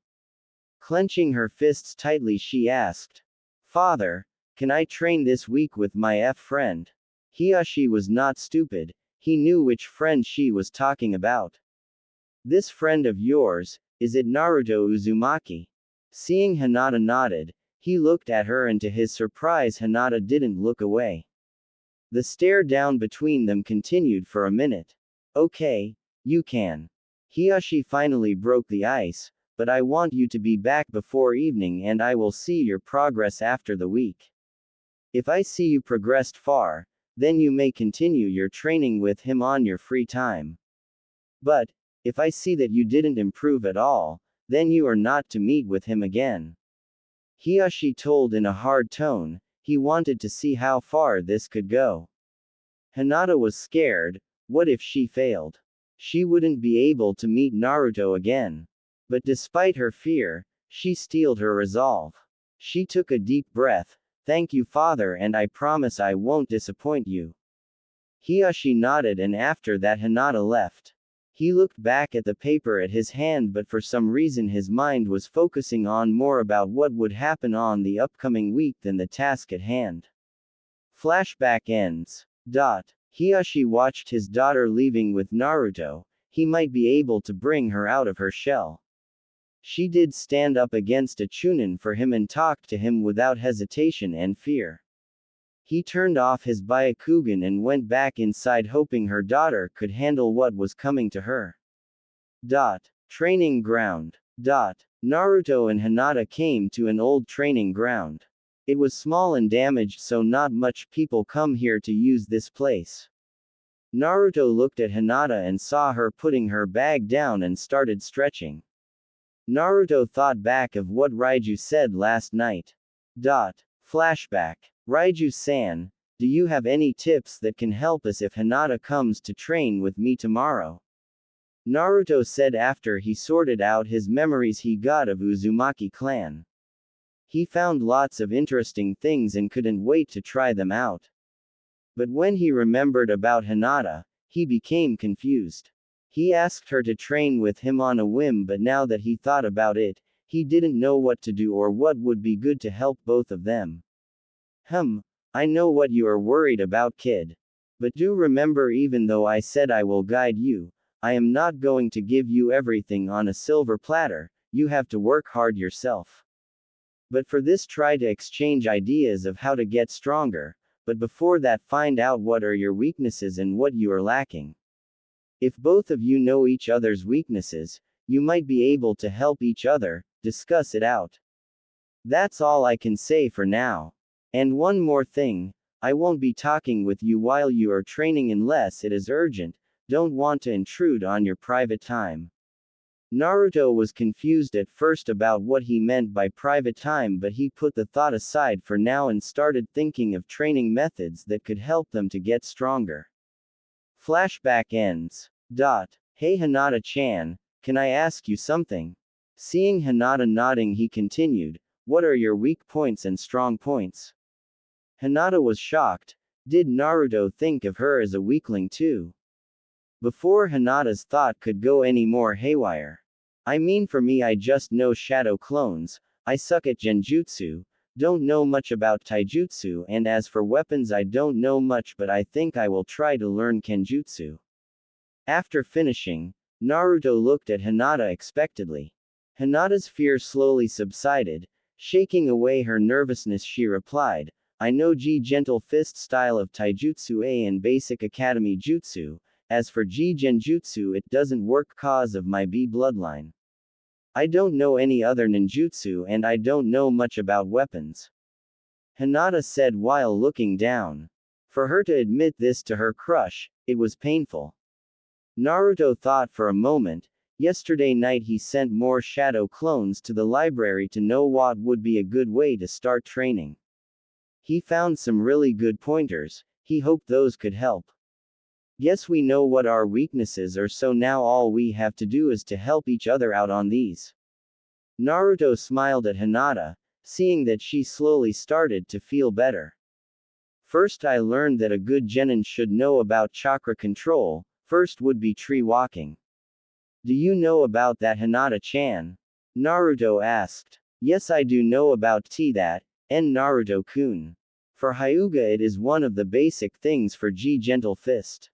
Speaker 1: Clenching her fists tightly, she asked, Father, can I train this week with my friend? Hiyashi was not stupid. He knew which friend she was talking about. This friend of yours, is it Naruto Uzumaki? Seeing Hinata nodded, he looked at her, and to his surprise Hinata didn't look away. The stare down between them continued for a minute. Okay, you can. Hiyashi finally broke the ice, but I want you to be back before evening and I will see your progress after the week. If I see you progressed far, then you may continue your training with him on your free time. But, if I see that you didn't improve at all, then you are not to meet with him again. Hiyashi told in a hard tone. He wanted to see how far this could go. Hinata was scared. What if she failed? She wouldn't be able to meet Naruto again. But despite her fear, she steeled her resolve. She took a deep breath. Thank you, Father, and I promise I won't disappoint you. Hiyashi nodded, and after that Hinata left. He looked back at the paper at his hand, but for some reason his mind was focusing on more about what would happen on the upcoming week than the task at hand. Flashback ends. Hiyashi watched his daughter leaving with Naruto. He might be able to bring her out of her shell. She did stand up against a Chunin for him and talked to him without hesitation and fear. He turned off his Byakugan and went back inside, hoping her daughter could handle what was coming to her. Training ground. Naruto and Hinata came to an old training ground. It was small and damaged, so not much people come here to use this place. Naruto looked at Hinata and saw her putting her bag down and started stretching. Naruto thought back of what Raiju said last night. Flashback. Raiju-san, do you have any tips that can help us if Hinata comes to train with me tomorrow? Naruto said after he sorted out his memories he got of Uzumaki clan. He found lots of interesting things and couldn't wait to try them out. But when he remembered about Hinata, he became confused. He asked her to train with him on a whim, but now that he thought about it, he didn't know what to do or what would be good to help both of them. I know what you are worried about, kid. But do remember, even though I said I will guide you, I am not going to give you everything on a silver platter, you have to work hard yourself. But for this, try to exchange ideas of how to get stronger, but before that, find out what are your weaknesses and what you are lacking. If both of you know each other's weaknesses, you might be able to help each other, discuss it out. That's all I can say for now. And one more thing, I won't be talking with you while you are training unless it is urgent, don't want to intrude on your private time. Naruto was confused at first about what he meant by private time, but he put the thought aside for now and started thinking of training methods that could help them to get stronger. Flashback ends. Hey Hinata-chan, can I ask you something? Seeing Hinata nodding, he continued, what are your weak points and strong points? Hinata was shocked. Did Naruto think of her as a weakling too? Before Hinata's thought could go any more haywire. I mean, for me, I just know shadow clones, I suck at genjutsu, don't know much about taijutsu, and as for weapons I don't know much, but I think I will try to learn kenjutsu. After finishing, Naruto looked at Hinata expectantly. Hinata's fear slowly subsided. Shaking away her nervousness, she replied, I know G gentle fist style of taijutsu A and basic academy jutsu. As for G genjutsu, it doesn't work cause of my B bloodline. I don't know any other ninjutsu and I don't know much about weapons. Hinata said while looking down. For her to admit this to her crush, it was painful. Naruto thought for a moment. Yesterday night he sent more shadow clones to the library to know what would be a good way to start training. He found some really good pointers, he hoped those could help. Guess we know what our weaknesses are, so now all we have to do is to help each other out on these. Naruto smiled at Hinata, seeing that she slowly started to feel better. First, I learned that a good genin should know about chakra control, first would be tree walking. Do you know about that, Hinata-chan? Naruto asked. Yes, I do know about that, and Naruto-kun. For Hyuga it is one of the basic things for G gentle fist.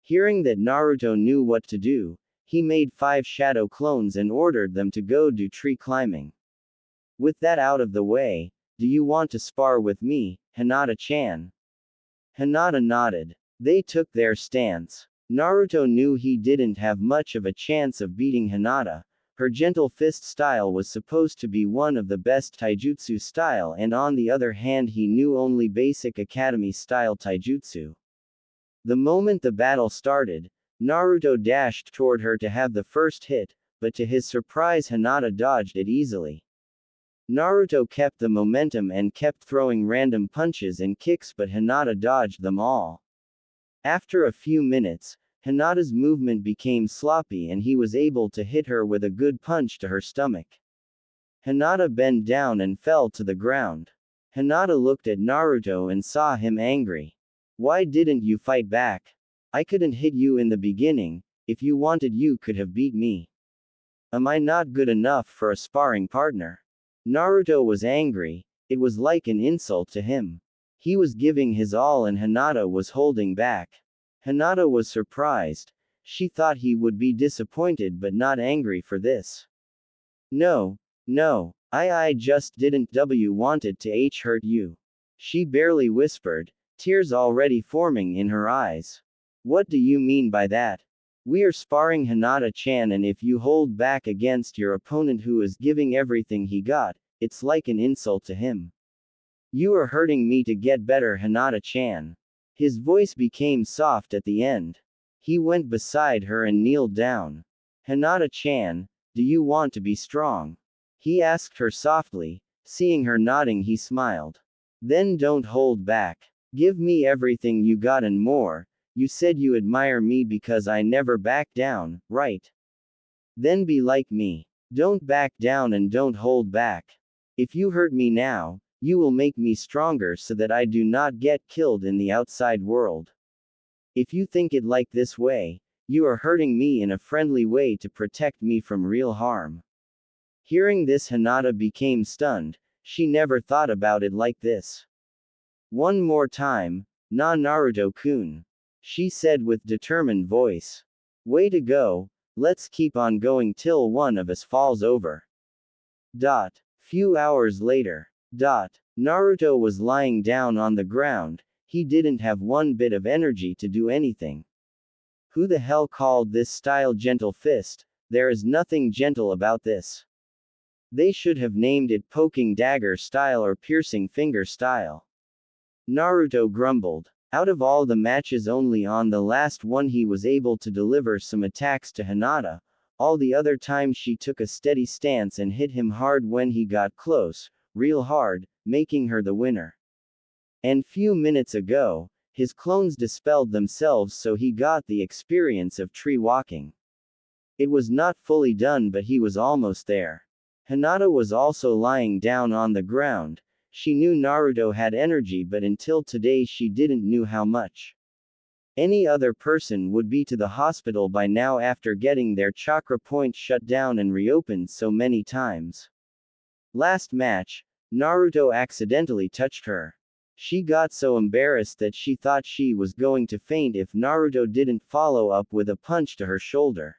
Speaker 1: Hearing that Naruto knew what to do, he made 5 shadow clones and ordered them to go do tree climbing. With that out of the way, do you want to spar with me, Hinata-chan? Hinata nodded. They took their stance. Naruto knew he didn't have much of a chance of beating Hinata. Her gentle fist style was supposed to be one of the best taijutsu style, and on the other hand he knew only basic academy style taijutsu. The moment the battle started, Naruto dashed toward her to have the first hit, but to his surprise Hinata dodged it easily. Naruto kept the momentum and kept throwing random punches and kicks, but Hinata dodged them all. After a few minutes, Hinata's movement became sloppy and he was able to hit her with a good punch to her stomach. Hinata bent down and fell to the ground. Hinata looked at Naruto and saw him angry. Why didn't you fight back? I couldn't hit you in the beginning, if you wanted you could have beat me. Am I not good enough for a sparring partner? Naruto was angry, it was like an insult to him. He was giving his all and Hinata was holding back. Hinata was surprised. She thought he would be disappointed but not angry for this. No, I just didn't wanted to hurt you. She barely whispered, tears already forming in her eyes. What do you mean by that? We are sparring, Hinata-chan, and if you hold back against your opponent who is giving everything he got, it's like an insult to him. You are hurting me to get better, Hinata-chan. His voice became soft at the end. He went beside her and kneeled down. Hinata-chan, do you want to be strong? He asked her softly. Seeing her nodding, he smiled. Then don't hold back. Give me everything you got and more. You said you admire me because I never back down, right? Then be like me. Don't back down and don't hold back. If you hurt me now, you will make me stronger so that I do not get killed in the outside world. If you think it like this way, you are hurting me in a friendly way to protect me from real harm. Hearing this, Hinata became stunned. She never thought about it like this. One more time, Naruto-kun. She said with determined voice. Way to go, let's keep on going till one of us falls over. Few hours later. Naruto was lying down on the ground. He didn't have one bit of energy to do anything. Who the hell called this style gentle fist? There is nothing gentle about this. They should have named it poking dagger style or piercing finger style. Naruto grumbled. Out of all the matches, only on the last one he was able to deliver some attacks to Hinata. All the other times she took a steady stance and hit him hard when he got close, real hard, making her the winner. And few minutes ago, his clones dispelled themselves, so he got the experience of tree walking. It was not fully done, but he was almost there. Hinata was also lying down on the ground. She knew Naruto had energy, but until today she didn't knew how much. Any other person would be to the hospital by now after getting their chakra point shut down and reopened so many times. Last match, Naruto accidentally touched her. She got so embarrassed that she thought she was going to faint if Naruto didn't follow up with a punch to her shoulder.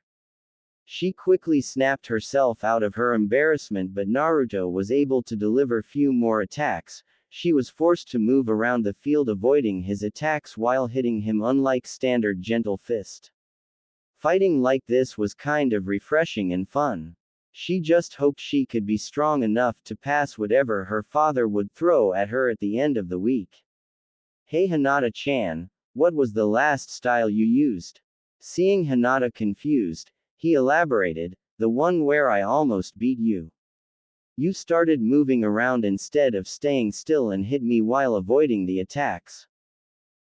Speaker 1: She quickly snapped herself out of her embarrassment, but Naruto was able to deliver few more attacks. She was forced to move around the field avoiding his attacks while hitting him, unlike standard gentle fist. Fighting like this was kind of refreshing and fun. She just hoped she could be strong enough to pass whatever her father would throw at her at the end of the week. Hey Hinata-chan, what was the last style you used? Seeing Hinata confused, he elaborated, the one where I almost beat you. You started moving around instead of staying still and hit me while avoiding the attacks.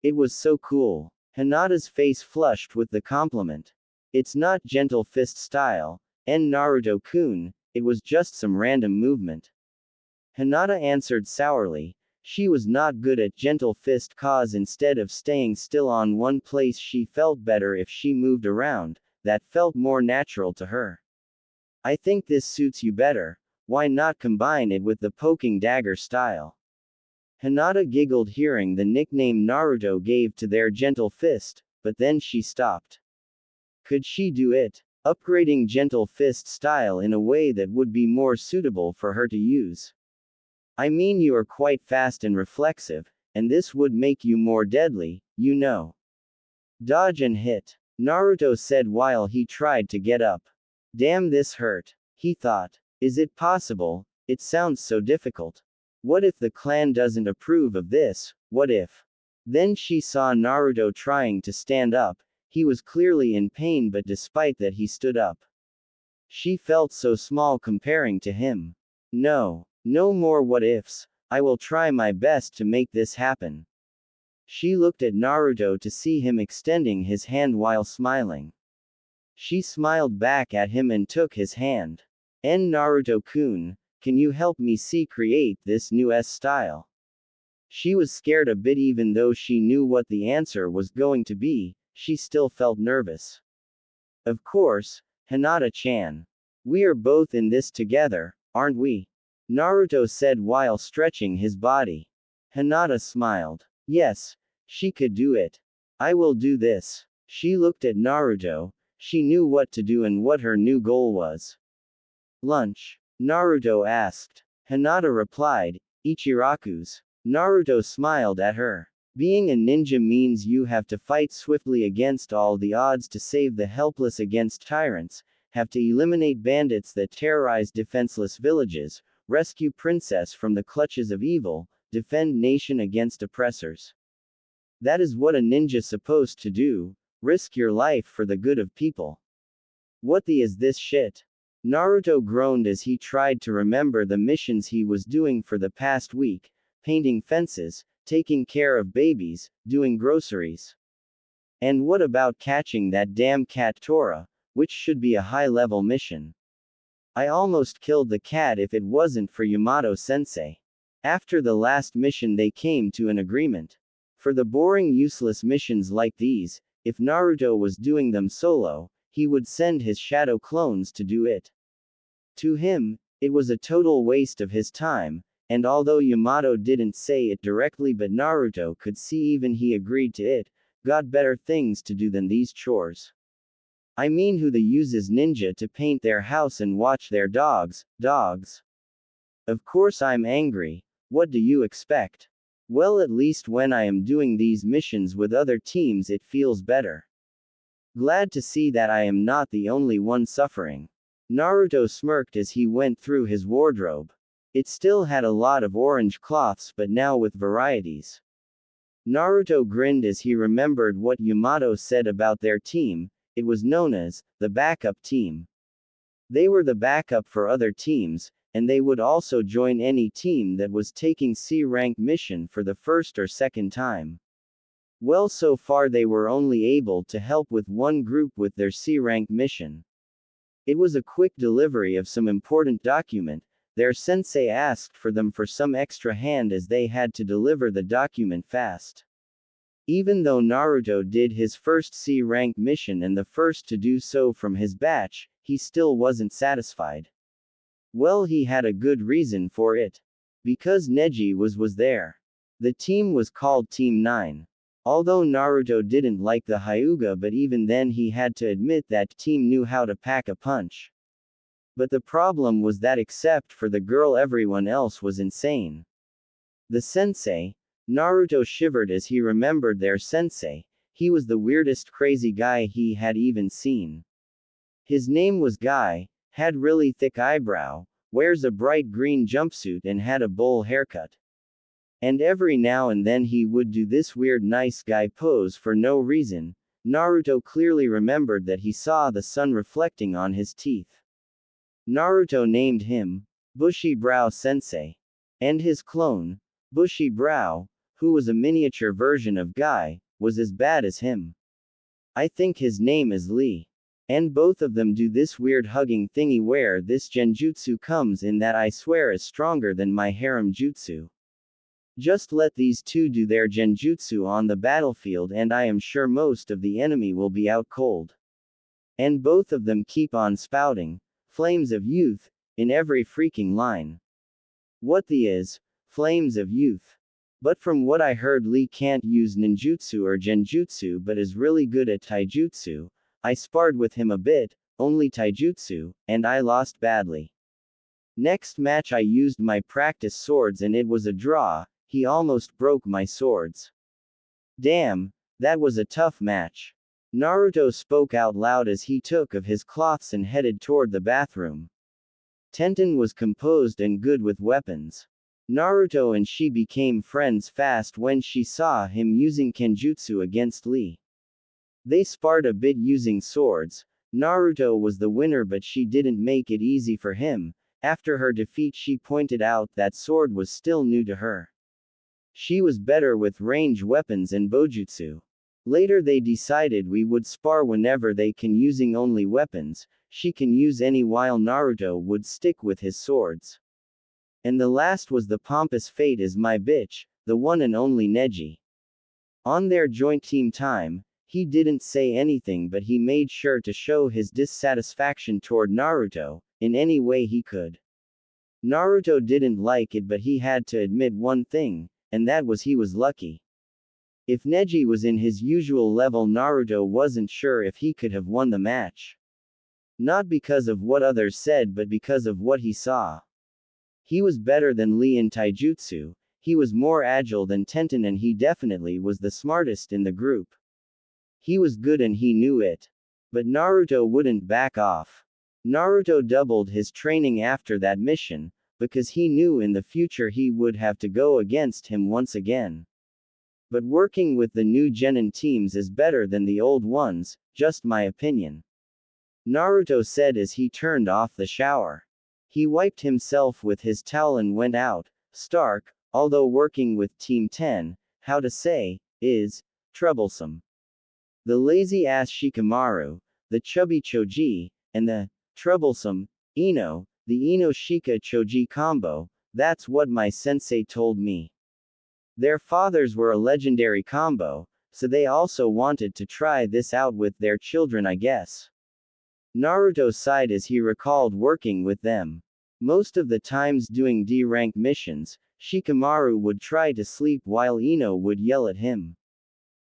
Speaker 1: It was so cool. Hinata's face flushed with the compliment. It's not gentle fist style, and Naruto-kun, it was just some random movement. Hinata answered sourly. She was not good at gentle fist cause instead of staying still on one place she felt better if she moved around. That felt more natural to her. I think this suits you better. Why not combine it with the poking dagger style? Hinata giggled hearing the nickname Naruto gave to their gentle fist, but then she stopped. Could she do it? Upgrading gentle fist style in a way that would be more suitable for her to use. I mean, you are quite fast and reflexive, and this would make you more deadly, you know. Dodge and hit. Naruto said while he tried to get up. Damn, this hurt, he thought. Is it possible? It sounds so difficult. What if the clan doesn't approve of this? What if? Then she saw Naruto trying to stand up. He was clearly in pain, but despite that he stood up. She felt so small comparing to him. No more what ifs. I will try my best to make this happen. She looked at Naruto to see him extending his hand while smiling. She smiled back at him and took his hand. Naruto-kun, can you help me create this new style? She was scared a bit even though she knew what the answer was going to be, she still felt nervous. Of course, Hinata-chan. We are both in this together, aren't we? Naruto said while stretching his body. Hinata smiled. Yes. She could do it. I will do this. She looked at Naruto. She knew what to do and what her new goal was. Lunch? Naruto asked. Hinata replied, Ichiraku's. Naruto smiled at her. Being a ninja means you have to fight swiftly against all the odds to save the helpless against tyrants, have to eliminate bandits that terrorize defenseless villages, rescue princess from the clutches of evil, defend nation against oppressors. That is what a ninja supposed to do, risk your life for the good of people. What the is this shit? Naruto groaned as he tried to remember the missions he was doing for the past week, painting fences, taking care of babies, doing groceries. And what about catching that damn cat Tora, which should be a high-level mission? I almost killed the cat if it wasn't for Yamato-sensei. After the last mission they came to an agreement. For the boring useless missions like these, if Naruto was doing them solo, he would send his shadow clones to do it. To him, it was a total waste of his time, and although Yamato didn't say it directly but Naruto could see even he agreed to it, got better things to do than these chores. I mean who the uses ninja to paint their house and watch their dogs. Of course I'm angry, what do you expect? Well, at least when I am doing these missions with other teams it feels better. Glad to see that I am not the only one suffering. Naruto smirked as he went through his wardrobe. It still had a lot of orange cloths but now with varieties. Naruto grinned as he remembered what Yamato said about their team. It was known as the backup team. They were the backup for other teams, and they would also join any team that was taking C-rank mission for the first or second time. Well, so far they were only able to help with one group with their C-rank mission. It was a quick delivery of some important document. Their sensei asked for them for some extra hand as they had to deliver the document fast. Even though Naruto did his first C-rank mission and the first to do so from his batch, he still wasn't satisfied. Well, he had a good reason for it. Because Neji was there. The team was called Team 9. Although Naruto didn't like the Hyuga, but even then he had to admit that team knew how to pack a punch. But the problem was that except for the girl everyone else was insane. The sensei, Naruto shivered as he remembered their sensei. He was the weirdest crazy guy he had even seen. His name was Guy, had really thick eyebrow, wears a bright green jumpsuit and had a bowl haircut. And every now and then he would do this weird nice guy pose for no reason. Naruto clearly remembered that he saw the sun reflecting on his teeth. Naruto named him Bushy Brow Sensei. And his clone, Bushy Brow, who was a miniature version of Guy, was as bad as him. I think his name is Lee. And both of them do this weird hugging thingy where this genjutsu comes in that I swear is stronger than my harem jutsu. Just let these two do their genjutsu on the battlefield and I am sure most of the enemy will be out cold. And both of them keep on spouting flames of youth in every freaking line. What the is, flames of youth. But from what I heard, Lee can't use ninjutsu or genjutsu but is really good at taijutsu. I sparred with him a bit, only taijutsu, and I lost badly. Next match I used my practice swords and it was a draw. He almost broke my swords. Damn, that was a tough match. Naruto spoke out loud as he took of his cloths and headed toward the bathroom. Tenten was composed and good with weapons. Naruto and she became friends fast when she saw him using kenjutsu against Lee. They sparred a bit using swords. Naruto was the winner but she didn't make it easy for him. After her defeat she pointed out that sword was still new to her. She was better with range weapons and bojutsu. Later they decided we would spar whenever they can using only weapons, she can use any while Naruto would stick with his swords. And the last was the pompous fate is my bitch, the one and only Neji. On their joint team time, he didn't say anything but he made sure to show his dissatisfaction toward Naruto, in any way he could. Naruto didn't like it but he had to admit one thing, and that was he was lucky. If Neji was in his usual level Naruto wasn't sure if he could have won the match. Not because of what others said but because of what he saw. He was better than Lee in taijutsu, he was more agile than Tenten and he definitely was the smartest in the group. He was good and he knew it. But Naruto wouldn't back off. Naruto doubled his training after that mission, because he knew in the future he would have to go against him once again. But working with the new genin teams is better than the old ones, just my opinion. Naruto said as he turned off the shower. He wiped himself with his towel and went out. Stark, although working with Team 10, how to say, is troublesome. The lazy-ass Shikamaru, the chubby Choji, and the troublesome Ino, the Ino-Shika Choji combo, that's what my sensei told me. Their fathers were a legendary combo, so they also wanted to try this out with their children, I guess. Naruto sighed as he recalled working with them. Most of the times doing D-rank missions, Shikamaru would try to sleep while Ino would yell at him.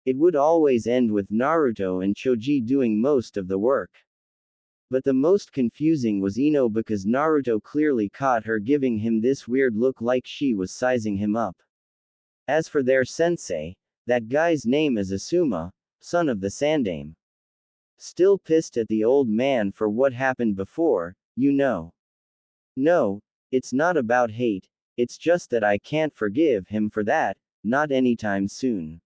Speaker 1: It would always end with Naruto and Choji doing most of the work. But the most confusing was Ino because Naruto clearly caught her giving him this weird look like she was sizing him up. As for their sensei, that guy's name is Asuma, son of the Sandame. Still pissed at the old man for what happened before, you know. No, it's not about hate, it's just that I can't forgive him for that, not anytime soon.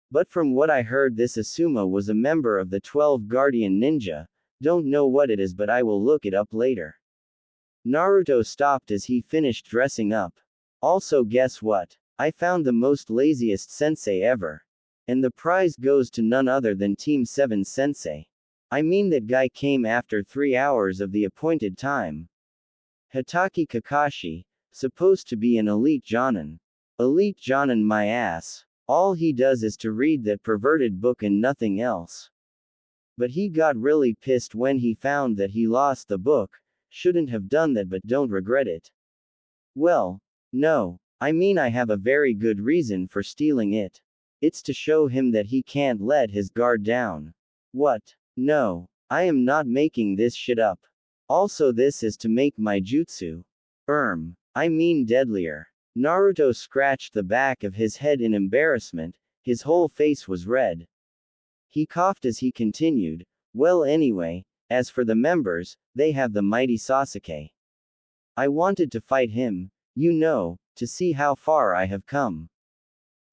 Speaker 1: But from what I heard, this Asuma was a member of the 12 Guardian Ninja, don't know what it is but I will look it up later. Naruto stopped as he finished dressing up. Also, guess what? I found the most laziest sensei ever. And the prize goes to none other than Team 7's sensei. I mean, that guy came after 3 hours of the appointed time. Hitaki Kakashi, supposed to be an elite jonin. Elite jonin my ass. All he does is to read that perverted book and nothing else. But he got really pissed when he found that he lost the book. Shouldn't have done that, but don't regret it. Well, no. I mean, I have a very good reason for stealing it. It's to show him that he can't let his guard down. What? No. I am not making this shit up. Also, this is to make my jutsu. I mean deadlier. Naruto scratched the back of his head in embarrassment, his whole face was red. He coughed as he continued, well anyway, as for the members, they have the mighty Sasuke. I wanted to fight him, you know, to see how far I have come.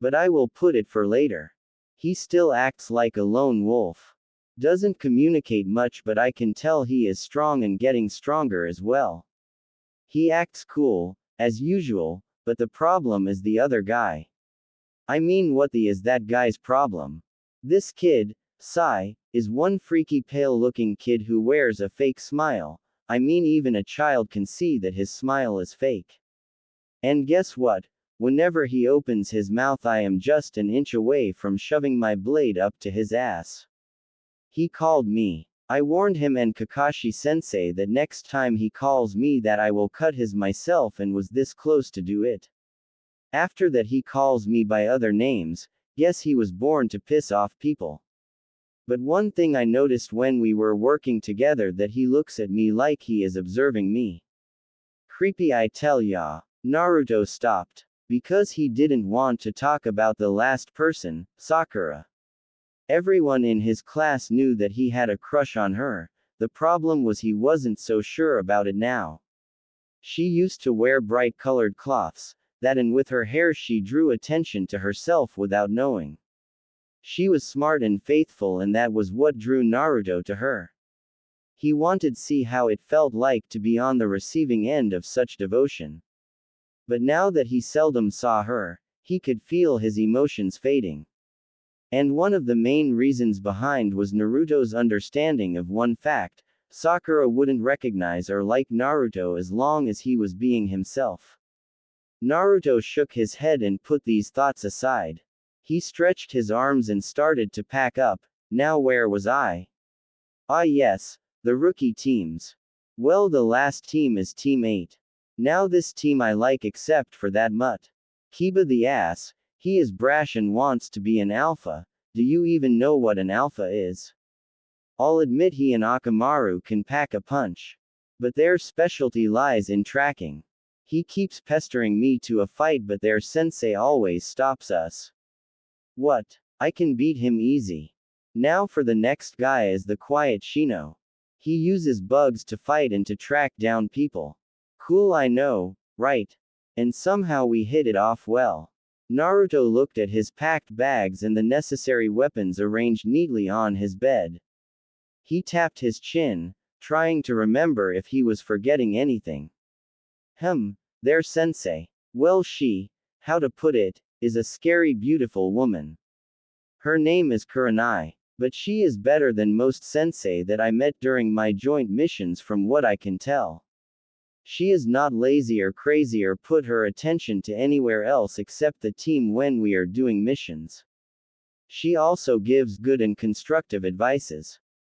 Speaker 1: But I will put it for later. He still acts like a lone wolf. Doesn't communicate much, but I can tell he is strong and getting stronger as well. He acts cool, as usual, but the problem is the other guy. I mean, what is that guy's problem? This kid, Sai, is one freaky pale-looking kid who wears a fake smile. I mean, even a child can see that his smile is fake. And guess what? Whenever he opens his mouth, I am just an inch away from shoving my blade up to his ass. He called me. I warned him and Kakashi sensei that next time he calls me that I will cut his myself, and was this close to do it. After that he calls me by other names, guess he was born to piss off people. But one thing I noticed when we were working together, that he looks at me like he is observing me. Creepy, I tell ya. Naruto stopped. Because he didn't want to talk about the last person, Sakura. Everyone in his class knew that he had a crush on her, the problem was he wasn't so sure about it now. She used to wear bright colored cloths, and with her hair she drew attention to herself without knowing. She was smart and faithful, and that was what drew Naruto to her. He wanted to see how it felt like to be on the receiving end of such devotion. But now that he seldom saw her, he could feel his emotions fading. And one of the main reasons behind was Naruto's understanding of one fact: Sakura wouldn't recognize or like Naruto as long as he was being himself. Naruto shook his head and put these thoughts aside. He stretched his arms and started to pack up. Now where was I? Ah yes, the rookie teams. Well, the last team is Team 8. Now this team I like, except for that mutt. Kiba the ass, he is brash and wants to be an alpha. Do you even know what an alpha is? I'll admit he and Akamaru can pack a punch. But their specialty lies in tracking. He keeps pestering me to a fight, but their sensei always stops us. What? I can beat him easy. Now for the next guy is the quiet Shino. He uses bugs to fight and to track down people. Cool, I know, right? And somehow we hit it off well. Naruto looked at his packed bags and the necessary weapons arranged neatly on his bed. He tapped his chin, trying to remember if he was forgetting anything. There sensei. Well, she, how to put it, is a scary beautiful woman. Her name is Kurenai, but she is better than most sensei that I met during my joint missions from what I can tell. She is not lazy or crazy or put her attention to anywhere else except the team when we are doing missions. She also gives good and constructive advices.